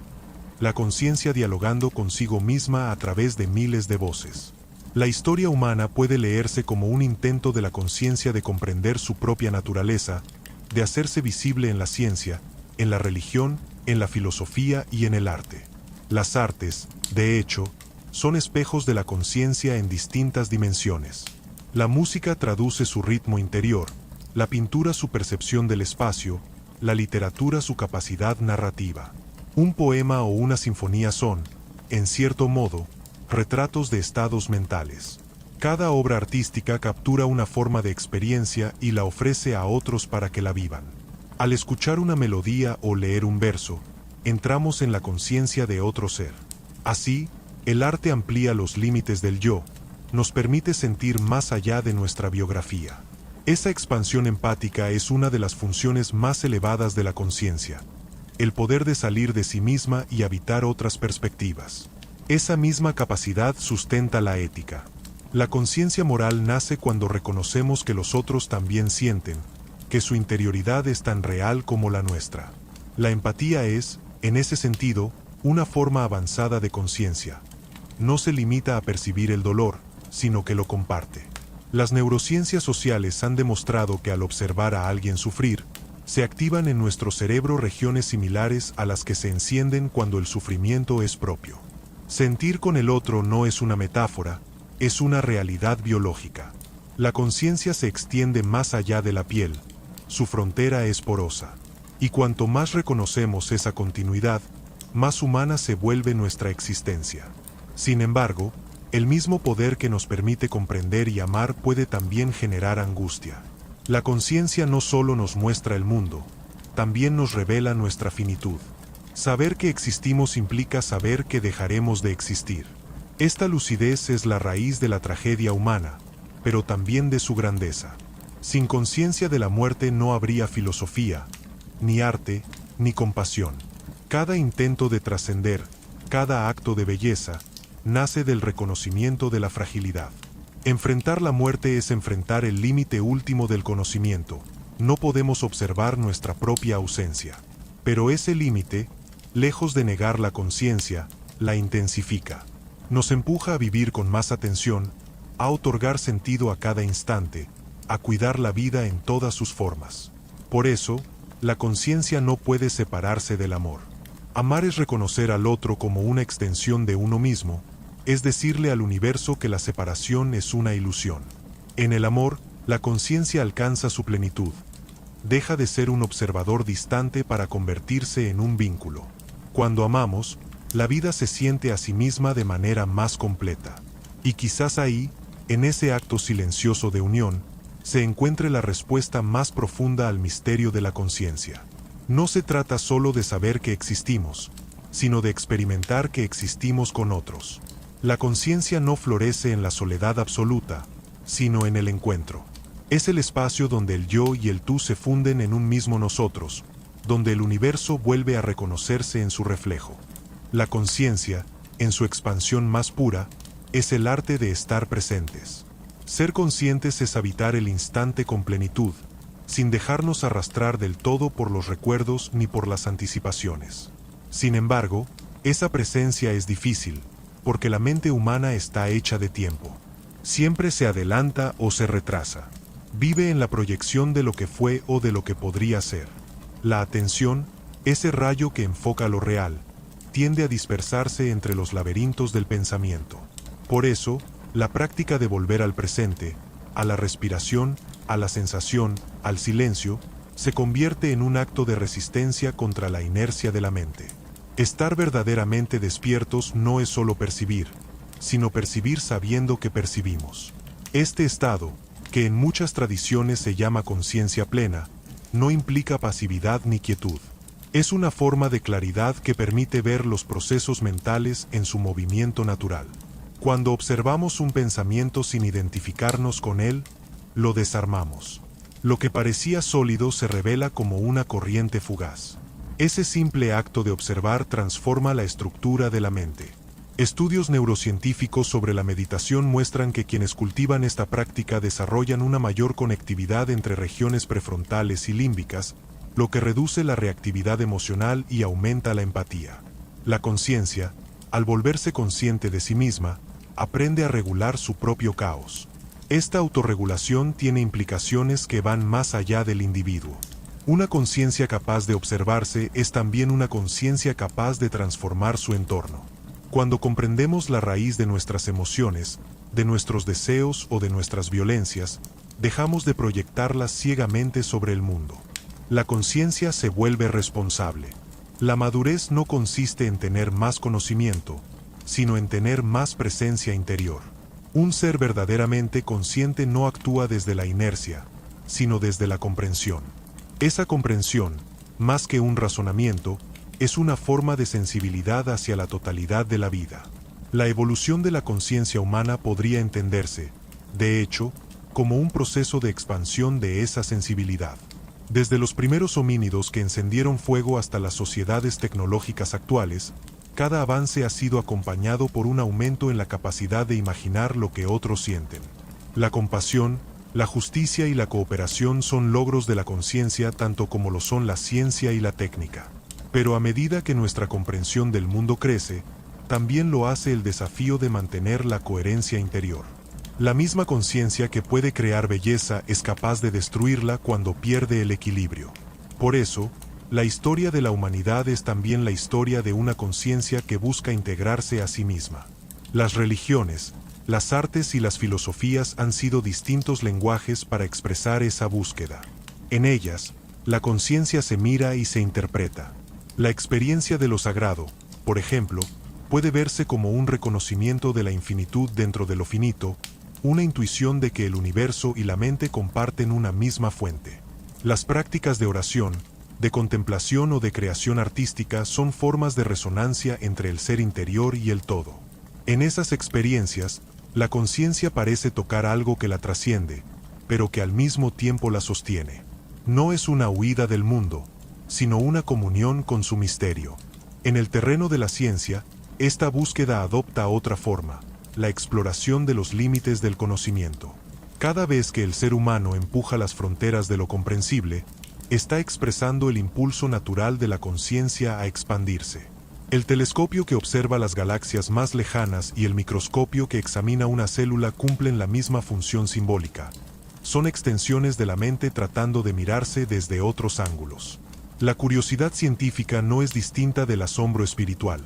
la conciencia dialogando consigo misma a través de miles de voces. La historia humana puede leerse como un intento de la conciencia de comprender su propia naturaleza, de hacerse visible en la ciencia, en la religión, en la filosofía y en el arte. Las artes, de hecho, son espejos de la conciencia en distintas dimensiones. La música traduce su ritmo interior, la pintura su percepción del espacio, la literatura su capacidad narrativa. Un poema o una sinfonía son, en cierto modo, retratos de estados mentales. Cada obra artística captura una forma de experiencia y la ofrece a otros para que la vivan. Al escuchar una melodía o leer un verso, entramos en la conciencia de otro ser. Así, el arte amplía los límites del yo, nos permite sentir más allá de nuestra biografía. Esa expansión empática es una de las funciones más elevadas de la conciencia, el poder de salir de sí misma y habitar otras perspectivas. Esa misma capacidad sustenta la ética. La conciencia moral nace cuando reconocemos que los otros también sienten, que su interioridad es tan real como la nuestra. La empatía es, en ese sentido, una forma avanzada de conciencia. No se limita a percibir el dolor, sino que lo comparte. Las neurociencias sociales han demostrado que al observar a alguien sufrir, se activan en nuestro cerebro regiones similares a las que se encienden cuando el sufrimiento es propio. Sentir con el otro no es una metáfora, es una realidad biológica. La conciencia se extiende más allá de la piel, su frontera es porosa. Y cuanto más reconocemos esa continuidad, más humana se vuelve nuestra existencia. Sin embargo, el mismo poder que nos permite comprender y amar puede también generar angustia. La conciencia no solo nos muestra el mundo, también nos revela nuestra finitud. Saber que existimos implica saber que dejaremos de existir. Esta lucidez es la raíz de la tragedia humana, pero también de su grandeza. Sin conciencia de la muerte no habría filosofía, ni arte, ni compasión. Cada intento de trascender, cada acto de belleza, nace del reconocimiento de la fragilidad. Enfrentar la muerte es enfrentar el límite último del conocimiento. No podemos observar nuestra propia ausencia. Pero ese límite, lejos de negar la conciencia, la intensifica. Nos empuja a vivir con más atención, a otorgar sentido a cada instante, a cuidar la vida en todas sus formas. Por eso, la conciencia no puede separarse del amor. Amar es reconocer al otro como una extensión de uno mismo, es decirle al universo que la separación es una ilusión. En el amor, la conciencia alcanza su plenitud. Deja de ser un observador distante para convertirse en un vínculo. Cuando amamos, la vida se siente a sí misma de manera más completa. Y quizás ahí, en ese acto silencioso de unión, se encuentre la respuesta más profunda al misterio de la conciencia. No se trata solo de saber que existimos, sino de experimentar que existimos con otros. La conciencia no florece en la soledad absoluta, sino en el encuentro. Es el espacio donde el yo y el tú se funden en un mismo nosotros, donde el universo vuelve a reconocerse en su reflejo. La conciencia, en su expansión más pura, es el arte de estar presentes. Ser conscientes es habitar el instante con plenitud, sin dejarnos arrastrar del todo por los recuerdos ni por las anticipaciones. Sin embargo, esa presencia es difícil, porque la mente humana está hecha de tiempo. Siempre se adelanta o se retrasa. Vive en la proyección de lo que fue o de lo que podría ser. La atención, ese rayo que enfoca lo real, tiende a dispersarse entre los laberintos del pensamiento. Por eso, la práctica de volver al presente, a la respiración, a la sensación, al silencio, se convierte en un acto de resistencia contra la inercia de la mente. Estar verdaderamente despiertos no es solo percibir, sino percibir sabiendo que percibimos. Este estado, que en muchas tradiciones se llama conciencia plena, no implica pasividad ni quietud. Es una forma de claridad que permite ver los procesos mentales en su movimiento natural. Cuando observamos un pensamiento sin identificarnos con él, lo desarmamos. Lo que parecía sólido se revela como una corriente fugaz. Ese simple acto de observar transforma la estructura de la mente. Estudios neurocientíficos sobre la meditación muestran que quienes cultivan esta práctica desarrollan una mayor conectividad entre regiones prefrontales y límbicas, lo que reduce la reactividad emocional y aumenta la empatía. La conciencia, al volverse consciente de sí misma, aprende a regular su propio caos. Esta autorregulación tiene implicaciones que van más allá del individuo. Una conciencia capaz de observarse es también una conciencia capaz de transformar su entorno. Cuando comprendemos la raíz de nuestras emociones, de nuestros deseos o de nuestras violencias, dejamos de proyectarlas ciegamente sobre el mundo. La conciencia se vuelve responsable. La madurez no consiste en tener más conocimiento, sino en tener más presencia interior. Un ser verdaderamente consciente no actúa desde la inercia, sino desde la comprensión. Esa comprensión, más que un razonamiento, es una forma de sensibilidad hacia la totalidad de la vida. La evolución de la conciencia humana podría entenderse, de hecho, como un proceso de expansión de esa sensibilidad. Desde los primeros homínidos que encendieron fuego hasta las sociedades tecnológicas actuales, cada avance ha sido acompañado por un aumento en la capacidad de imaginar lo que otros sienten. La compasión, la justicia y la cooperación son logros de la conciencia tanto como lo son la ciencia y la técnica. Pero a medida que nuestra comprensión del mundo crece, también lo hace el desafío de mantener la coherencia interior. La misma conciencia que puede crear belleza es capaz de destruirla cuando pierde el equilibrio. Por eso, la historia de la humanidad es también la historia de una conciencia que busca integrarse a sí misma. Las religiones, las artes y las filosofías han sido distintos lenguajes para expresar esa búsqueda. En ellas, la conciencia se mira y se interpreta. La experiencia de lo sagrado, por ejemplo, puede verse como un reconocimiento de la infinitud dentro de lo finito, una intuición de que el universo y la mente comparten una misma fuente. Las prácticas de oración, de contemplación o de creación artística son formas de resonancia entre el ser interior y el todo. En esas experiencias, la conciencia parece tocar algo que la trasciende, pero que al mismo tiempo la sostiene. No es una huida del mundo, sino una comunión con su misterio. En el terreno de la ciencia, esta búsqueda adopta otra forma, la exploración de los límites del conocimiento. Cada vez que el ser humano empuja las fronteras de lo comprensible, está expresando el impulso natural de la conciencia a expandirse. El telescopio que observa las galaxias más lejanas y el microscopio que examina una célula cumplen la misma función simbólica. Son extensiones de la mente tratando de mirarse desde otros ángulos. La curiosidad científica no es distinta del asombro espiritual.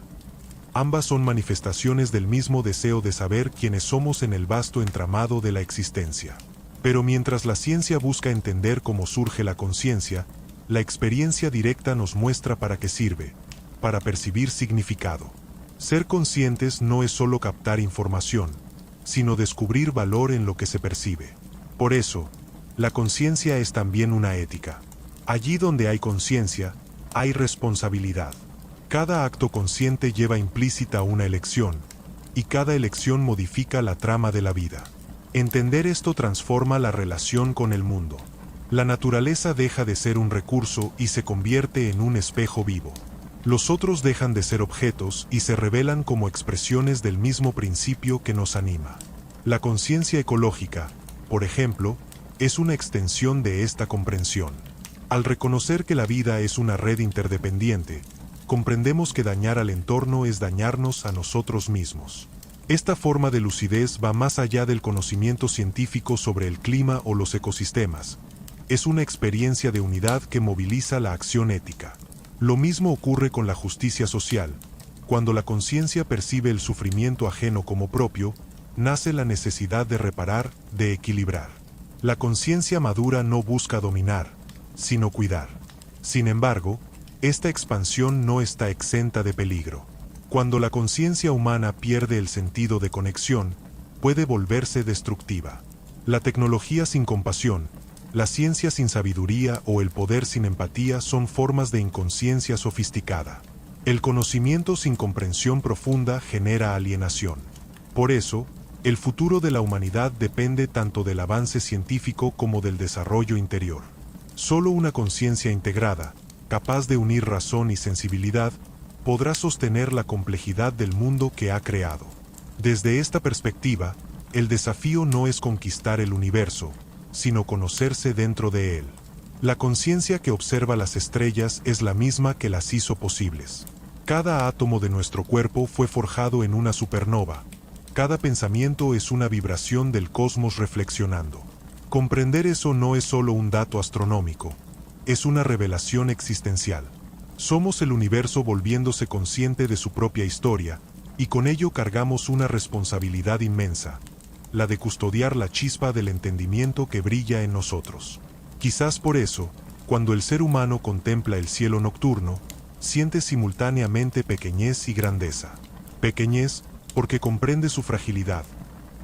Ambas son manifestaciones del mismo deseo de saber quiénes somos en el vasto entramado de la existencia. Pero mientras la ciencia busca entender cómo surge la conciencia, la experiencia directa nos muestra para qué sirve, para percibir significado. Ser conscientes no es solo captar información, sino descubrir valor en lo que se percibe. Por eso, la conciencia es también una ética. Allí donde hay conciencia, hay responsabilidad. Cada acto consciente lleva implícita una elección, y cada elección modifica la trama de la vida. Entender esto transforma la relación con el mundo. La naturaleza deja de ser un recurso y se convierte en un espejo vivo. Los otros dejan de ser objetos y se revelan como expresiones del mismo principio que nos anima. La conciencia ecológica, por ejemplo, es una extensión de esta comprensión. Al reconocer que la vida es una red interdependiente, comprendemos que dañar al entorno es dañarnos a nosotros mismos. Esta forma de lucidez va más allá del conocimiento científico sobre el clima o los ecosistemas. Es una experiencia de unidad que moviliza la acción ética. Lo mismo ocurre con la justicia social. Cuando la conciencia percibe el sufrimiento ajeno como propio, nace la necesidad de reparar, de equilibrar. La conciencia madura no busca dominar, sino cuidar. Sin embargo, esta expansión no está exenta de peligro. Cuando la conciencia humana pierde el sentido de conexión, puede volverse destructiva. La tecnología sin compasión, la ciencia sin sabiduría o el poder sin empatía son formas de inconsciencia sofisticada. El conocimiento sin comprensión profunda genera alienación. Por eso, el futuro de la humanidad depende tanto del avance científico como del desarrollo interior. Solo una conciencia integrada, capaz de unir razón y sensibilidad, podrá sostener la complejidad del mundo que ha creado. Desde esta perspectiva, el desafío no es conquistar el universo, sino conocerse dentro de él. La conciencia que observa las estrellas es la misma que las hizo posibles. Cada átomo de nuestro cuerpo fue forjado en una supernova. Cada pensamiento es una vibración del cosmos reflexionando. Comprender eso no es solo un dato astronómico, es una revelación existencial. Somos el universo volviéndose consciente de su propia historia, y con ello cargamos una responsabilidad inmensa, la de custodiar la chispa del entendimiento que brilla en nosotros. Quizás por eso, cuando el ser humano contempla el cielo nocturno, siente simultáneamente pequeñez y grandeza. Pequeñez, porque comprende su fragilidad.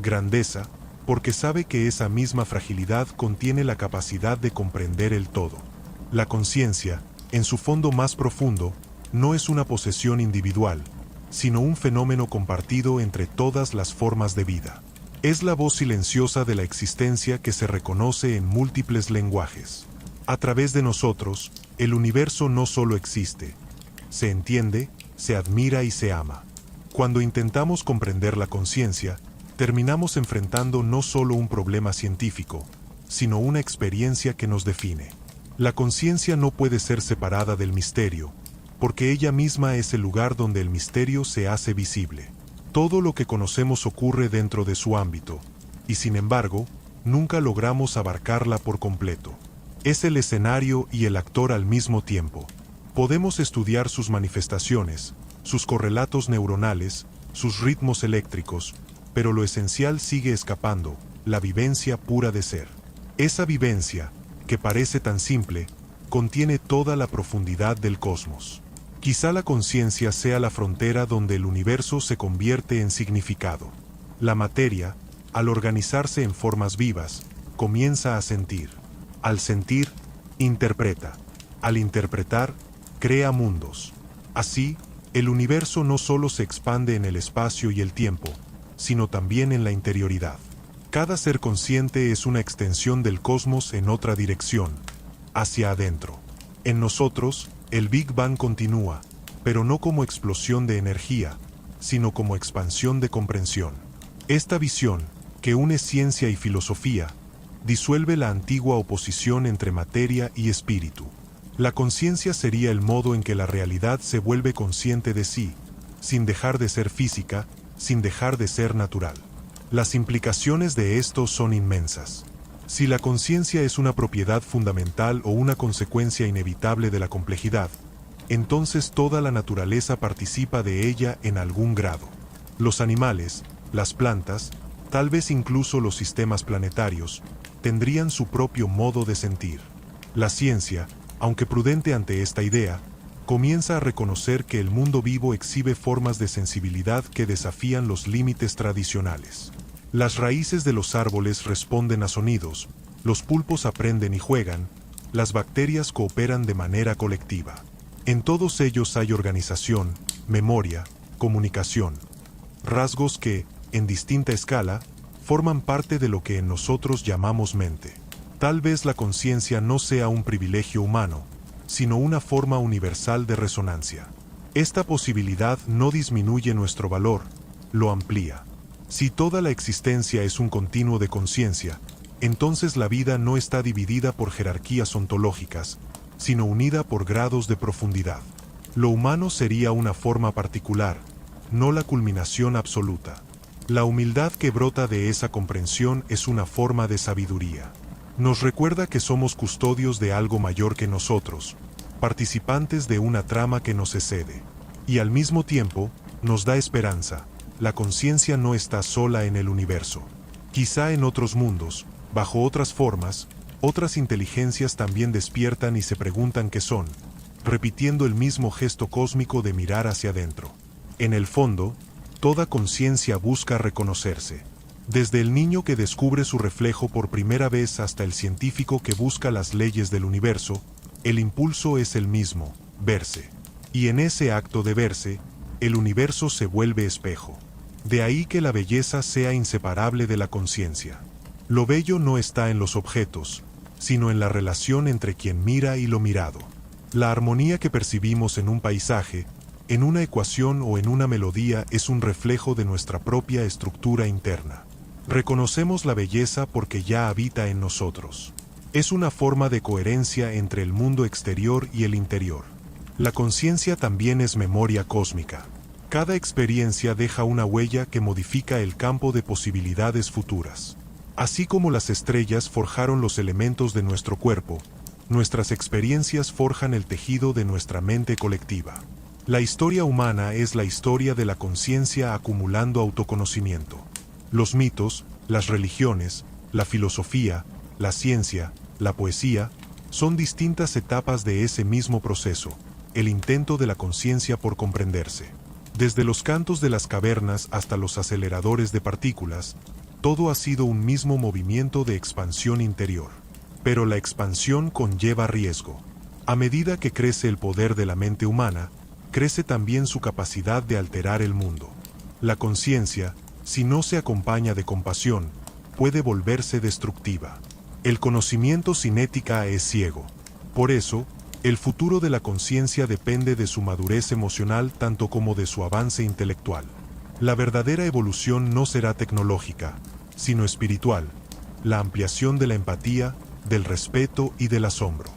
Grandeza, porque sabe que esa misma fragilidad contiene la capacidad de comprender el todo. La conciencia, en su fondo más profundo, no es una posesión individual, sino un fenómeno compartido entre todas las formas de vida. Es la voz silenciosa de la existencia que se reconoce en múltiples lenguajes. A través de nosotros, el universo no solo existe, se entiende, se admira y se ama. Cuando intentamos comprender la conciencia, terminamos enfrentando no solo un problema científico, sino una experiencia que nos define. La conciencia no puede ser separada del misterio, porque ella misma es el lugar donde el misterio se hace visible. Todo lo que conocemos ocurre dentro de su ámbito, y sin embargo, nunca logramos abarcarla por completo. Es el escenario y el actor al mismo tiempo. Podemos estudiar sus manifestaciones, sus correlatos neuronales, sus ritmos eléctricos, pero lo esencial sigue escapando, la vivencia pura de ser. Esa vivencia, que parece tan simple, contiene toda la profundidad del cosmos. Quizá la conciencia sea la frontera donde el universo se convierte en significado. La materia, al organizarse en formas vivas, comienza a sentir. Al sentir, interpreta. Al interpretar, crea mundos. Así, el universo no solo se expande en el espacio y el tiempo, sino también en la interioridad. Cada ser consciente es una extensión del cosmos en otra dirección, hacia adentro. En nosotros, el Big Bang continúa, pero no como explosión de energía, sino como expansión de comprensión. Esta visión, que une ciencia y filosofía, disuelve la antigua oposición entre materia y espíritu. La conciencia sería el modo en que la realidad se vuelve consciente de sí, sin dejar de ser física, sin dejar de ser natural. Las implicaciones de esto son inmensas. Si la conciencia es una propiedad fundamental o una consecuencia inevitable de la complejidad, entonces toda la naturaleza participa de ella en algún grado. Los animales, las plantas, tal vez incluso los sistemas planetarios, tendrían su propio modo de sentir. La ciencia, aunque prudente ante esta idea, comienza a reconocer que el mundo vivo exhibe formas de sensibilidad que desafían los límites tradicionales. Las raíces de los árboles responden a sonidos, los pulpos aprenden y juegan, las bacterias cooperan de manera colectiva. En todos ellos hay organización, memoria, comunicación, rasgos que, en distinta escala, forman parte de lo que en nosotros llamamos mente. Tal vez la conciencia no sea un privilegio humano, sino una forma universal de resonancia. Esta posibilidad no disminuye nuestro valor, lo amplía. Si toda la existencia es un continuo de conciencia, entonces la vida no está dividida por jerarquías ontológicas, sino unida por grados de profundidad. Lo humano sería una forma particular, no la culminación absoluta. La humildad que brota de esa comprensión es una forma de sabiduría. Nos recuerda que somos custodios de algo mayor que nosotros, participantes de una trama que nos excede. Y al mismo tiempo, nos da esperanza. La conciencia no está sola en el universo. Quizá en otros mundos, bajo otras formas, otras inteligencias también despiertan y se preguntan qué son, repitiendo el mismo gesto cósmico de mirar hacia adentro. En el fondo, toda conciencia busca reconocerse. Desde el niño que descubre su reflejo por primera vez hasta el científico que busca las leyes del universo, el impulso es el mismo, verse. Y en ese acto de verse, el universo se vuelve espejo. De ahí que la belleza sea inseparable de la conciencia. Lo bello no está en los objetos, sino en la relación entre quien mira y lo mirado. La armonía que percibimos en un paisaje, en una ecuación o en una melodía es un reflejo de nuestra propia estructura interna. Reconocemos la belleza porque ya habita en nosotros. Es una forma de coherencia entre el mundo exterior y el interior. La conciencia también es memoria cósmica. Cada experiencia deja una huella que modifica el campo de posibilidades futuras. Así como las estrellas forjaron los elementos de nuestro cuerpo, nuestras experiencias forjan el tejido de nuestra mente colectiva. La historia humana es la historia de la conciencia acumulando autoconocimiento. Los mitos, las religiones, la filosofía, la ciencia, la poesía, son distintas etapas de ese mismo proceso, el intento de la conciencia por comprenderse. Desde los cantos de las cavernas hasta los aceleradores de partículas, todo ha sido un mismo movimiento de expansión interior. Pero la expansión conlleva riesgo. A medida que crece el poder de la mente humana, crece también su capacidad de alterar el mundo. La conciencia, si no se acompaña de compasión, puede volverse destructiva. El conocimiento sin ética es ciego. Por eso, el futuro de la conciencia depende de su madurez emocional tanto como de su avance intelectual. La verdadera evolución no será tecnológica, sino espiritual, la ampliación de la empatía, del respeto y del asombro.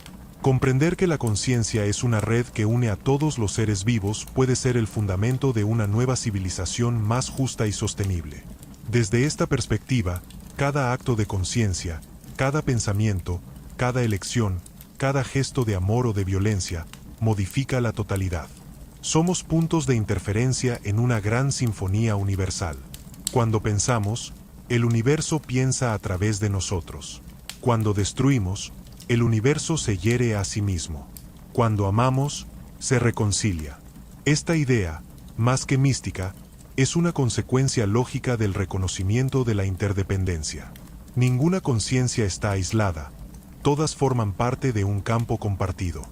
Comprender que la conciencia es una red que une a todos los seres vivos puede ser el fundamento de una nueva civilización más justa y sostenible. Desde esta perspectiva, cada acto de conciencia, cada pensamiento, cada elección, cada gesto de amor o de violencia, modifica la totalidad. Somos puntos de interferencia en una gran sinfonía universal. Cuando pensamos, el universo piensa a través de nosotros. Cuando destruimos, el universo se hiere a sí mismo. Cuando amamos, se reconcilia. Esta idea, más que mística, es una consecuencia lógica del reconocimiento de la interdependencia. Ninguna conciencia está aislada, todas forman parte de un campo compartido.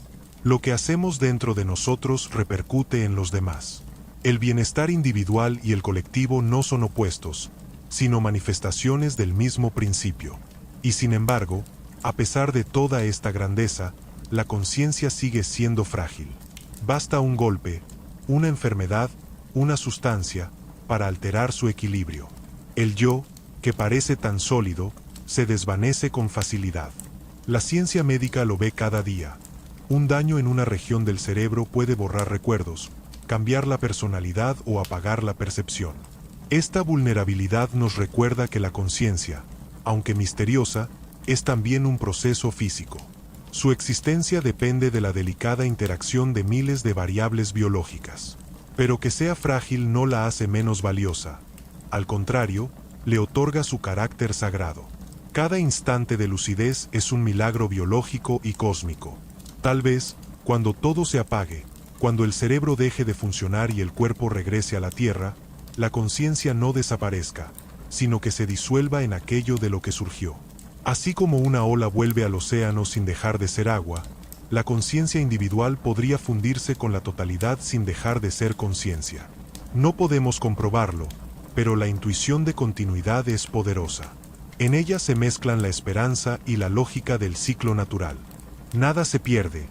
Lo que hacemos dentro de nosotros repercute en los demás. El bienestar individual y el colectivo no son opuestos, sino manifestaciones del mismo principio. Y sin embargo, a pesar de toda esta grandeza, la conciencia sigue siendo frágil. Basta un golpe, una enfermedad, una sustancia, para alterar su equilibrio. El yo, que parece tan sólido, se desvanece con facilidad. La ciencia médica lo ve cada día. Un daño en una región del cerebro puede borrar recuerdos, cambiar la personalidad o apagar la percepción. Esta vulnerabilidad nos recuerda que la conciencia, aunque misteriosa, es también un proceso físico. Su existencia depende de la delicada interacción de miles de variables biológicas. Pero que sea frágil no la hace menos valiosa. Al contrario, le otorga su carácter sagrado. Cada instante de lucidez es un milagro biológico y cósmico. Tal vez, cuando todo se apague, cuando el cerebro deje de funcionar y el cuerpo regrese a la Tierra, la conciencia no desaparezca, sino que se disuelva en aquello de lo que surgió. Así como una ola vuelve al océano sin dejar de ser agua, la conciencia individual podría fundirse con la totalidad sin dejar de ser conciencia. No podemos comprobarlo, pero la intuición de continuidad es poderosa. En ella se mezclan la esperanza y la lógica del ciclo natural. Nada se pierde,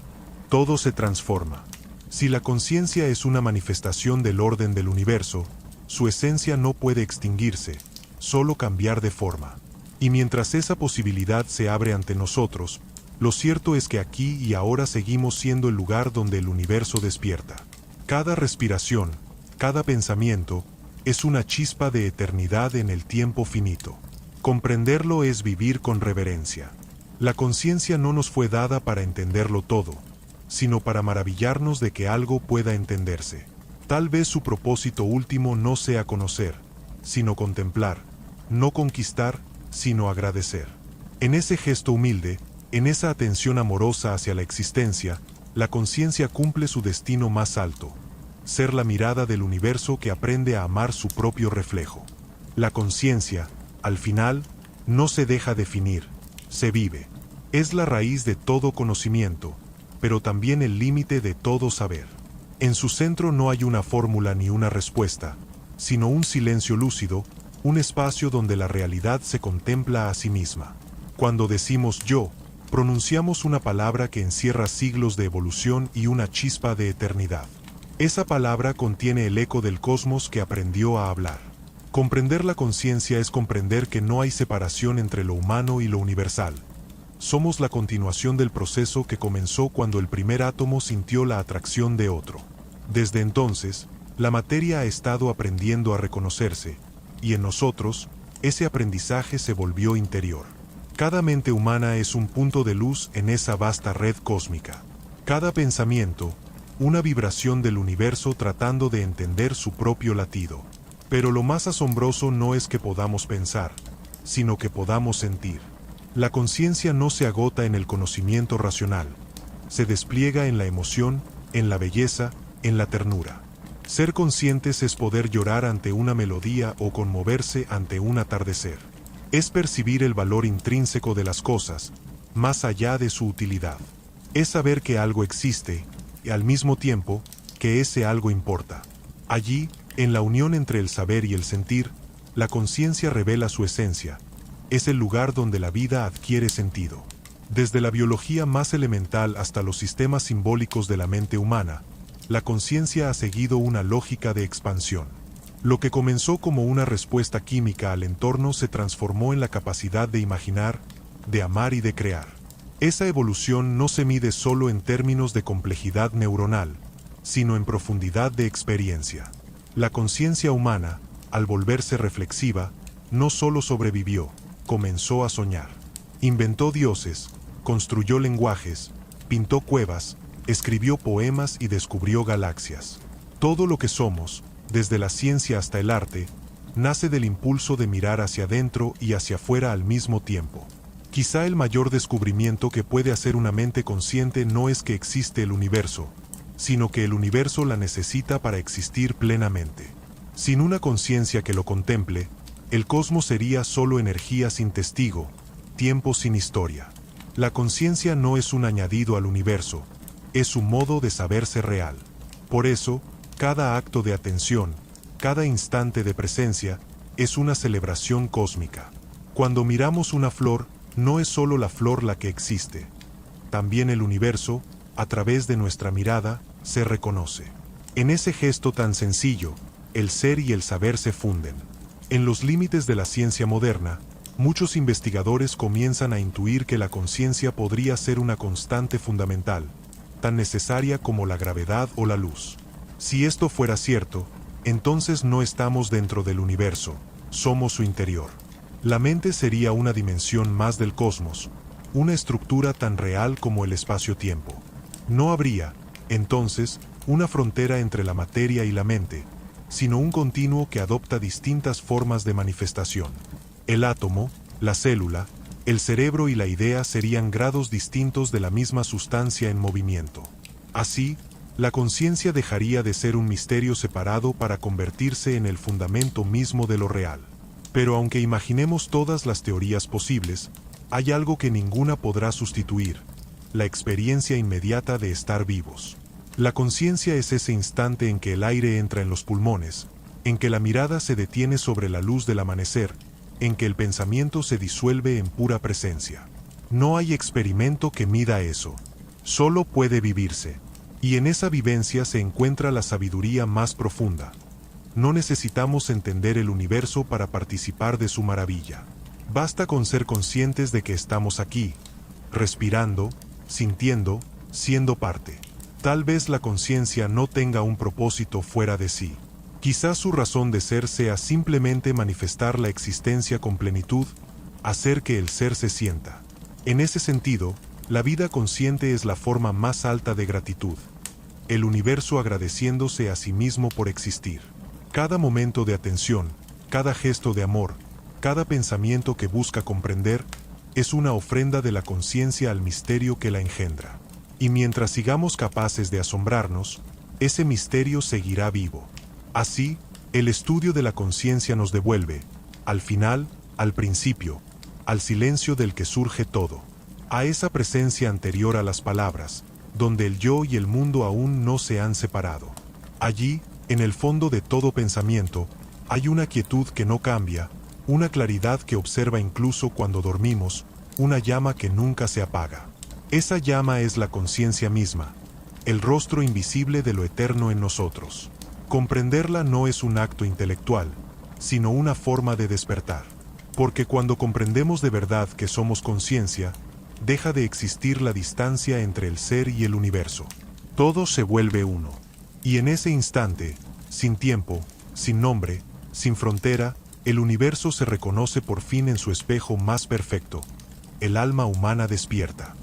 todo se transforma. Si la conciencia es una manifestación del orden del universo, su esencia no puede extinguirse, solo cambiar de forma. Y mientras esa posibilidad se abre ante nosotros, lo cierto es que aquí y ahora seguimos siendo el lugar donde el universo despierta. Cada respiración, cada pensamiento, es una chispa de eternidad en el tiempo finito. Comprenderlo es vivir con reverencia. La conciencia no nos fue dada para entenderlo todo, sino para maravillarnos de que algo pueda entenderse. Tal vez su propósito último no sea conocer, sino contemplar, no conquistar, sino agradecer. En ese gesto humilde, en esa atención amorosa hacia la existencia, la conciencia cumple su destino más alto: ser la mirada del universo que aprende a amar su propio reflejo. La conciencia, al final, no se deja definir, se vive. Es la raíz de todo conocimiento, pero también el límite de todo saber. En su centro no hay una fórmula ni una respuesta, sino un silencio lúcido, un espacio donde la realidad se contempla a sí misma. Cuando decimos yo, pronunciamos una palabra que encierra siglos de evolución y una chispa de eternidad. Esa palabra contiene el eco del cosmos que aprendió a hablar. Comprender la conciencia es comprender que no hay separación entre lo humano y lo universal. Somos la continuación del proceso que comenzó cuando el primer átomo sintió la atracción de otro. Desde entonces, la materia ha estado aprendiendo a reconocerse, y en nosotros, ese aprendizaje se volvió interior. Cada mente humana es un punto de luz en esa vasta red cósmica. Cada pensamiento, una vibración del universo tratando de entender su propio latido. Pero lo más asombroso no es que podamos pensar, sino que podamos sentir. La conciencia no se agota en el conocimiento racional, se despliega en la emoción, en la belleza, en la ternura. Ser conscientes es poder llorar ante una melodía o conmoverse ante un atardecer. Es percibir el valor intrínseco de las cosas, más allá de su utilidad. Es saber que algo existe, y al mismo tiempo, que ese algo importa. Allí, en la unión entre el saber y el sentir, la conciencia revela su esencia. Es el lugar donde la vida adquiere sentido. Desde la biología más elemental hasta los sistemas simbólicos de la mente humana, la conciencia ha seguido una lógica de expansión. Lo que comenzó como una respuesta química al entorno se transformó en la capacidad de imaginar, de amar y de crear. Esa evolución no se mide solo en términos de complejidad neuronal, sino en profundidad de experiencia. La conciencia humana, al volverse reflexiva, no solo sobrevivió, comenzó a soñar. Inventó dioses, construyó lenguajes, pintó cuevas, escribió poemas y descubrió galaxias. Todo lo que somos, desde la ciencia hasta el arte, nace del impulso de mirar hacia adentro y hacia afuera al mismo tiempo. Quizá el mayor descubrimiento que puede hacer una mente consciente no es que existe el universo, sino que el universo la necesita para existir plenamente. Sin una conciencia que lo contemple, el cosmos sería solo energía sin testigo, tiempo sin historia. La conciencia no es un añadido al universo, es su modo de saberse real. Por eso, cada acto de atención, cada instante de presencia, es una celebración cósmica. Cuando miramos una flor, no es solo la flor la que existe. También el universo, a través de nuestra mirada, se reconoce. En ese gesto tan sencillo, el ser y el saber se funden. En los límites de la ciencia moderna, muchos investigadores comienzan a intuir que la conciencia podría ser una constante fundamental, tan necesaria como la gravedad o la luz. Si esto fuera cierto, entonces no estamos dentro del universo, somos su interior. La mente sería una dimensión más del cosmos, una estructura tan real como el espacio-tiempo. No habría, entonces, una frontera entre la materia y la mente, sino un continuo que adopta distintas formas de manifestación. El átomo, la célula, el cerebro y la idea serían grados distintos de la misma sustancia en movimiento. Así, la conciencia dejaría de ser un misterio separado para convertirse en el fundamento mismo de lo real. Pero aunque imaginemos todas las teorías posibles, hay algo que ninguna podrá sustituir: la experiencia inmediata de estar vivos. La conciencia es ese instante en que el aire entra en los pulmones, en que la mirada se detiene sobre la luz del amanecer, en que el pensamiento se disuelve en pura presencia. No hay experimento que mida eso. Solo puede vivirse. Y en esa vivencia se encuentra la sabiduría más profunda. No necesitamos entender el universo para participar de su maravilla. Basta con ser conscientes de que estamos aquí, respirando, sintiendo, siendo parte. Tal vez la conciencia no tenga un propósito fuera de sí. Quizás su razón de ser sea simplemente manifestar la existencia con plenitud, hacer que el ser se sienta. En ese sentido, la vida consciente es la forma más alta de gratitud. El universo agradeciéndose a sí mismo por existir. Cada momento de atención, cada gesto de amor, cada pensamiento que busca comprender, es una ofrenda de la conciencia al misterio que la engendra. Y mientras sigamos capaces de asombrarnos, ese misterio seguirá vivo. Así, el estudio de la conciencia nos devuelve, al final, al principio, al silencio del que surge todo, a esa presencia anterior a las palabras, donde el yo y el mundo aún no se han separado. Allí, en el fondo de todo pensamiento, hay una quietud que no cambia, una claridad que observa incluso cuando dormimos, una llama que nunca se apaga. Esa llama es la conciencia misma, el rostro invisible de lo eterno en nosotros. Comprenderla no es un acto intelectual, sino una forma de despertar. Porque cuando comprendemos de verdad que somos conciencia, deja de existir la distancia entre el ser y el universo. Todo se vuelve uno. Y en ese instante, sin tiempo, sin nombre, sin frontera, el universo se reconoce por fin en su espejo más perfecto. El alma humana despierta.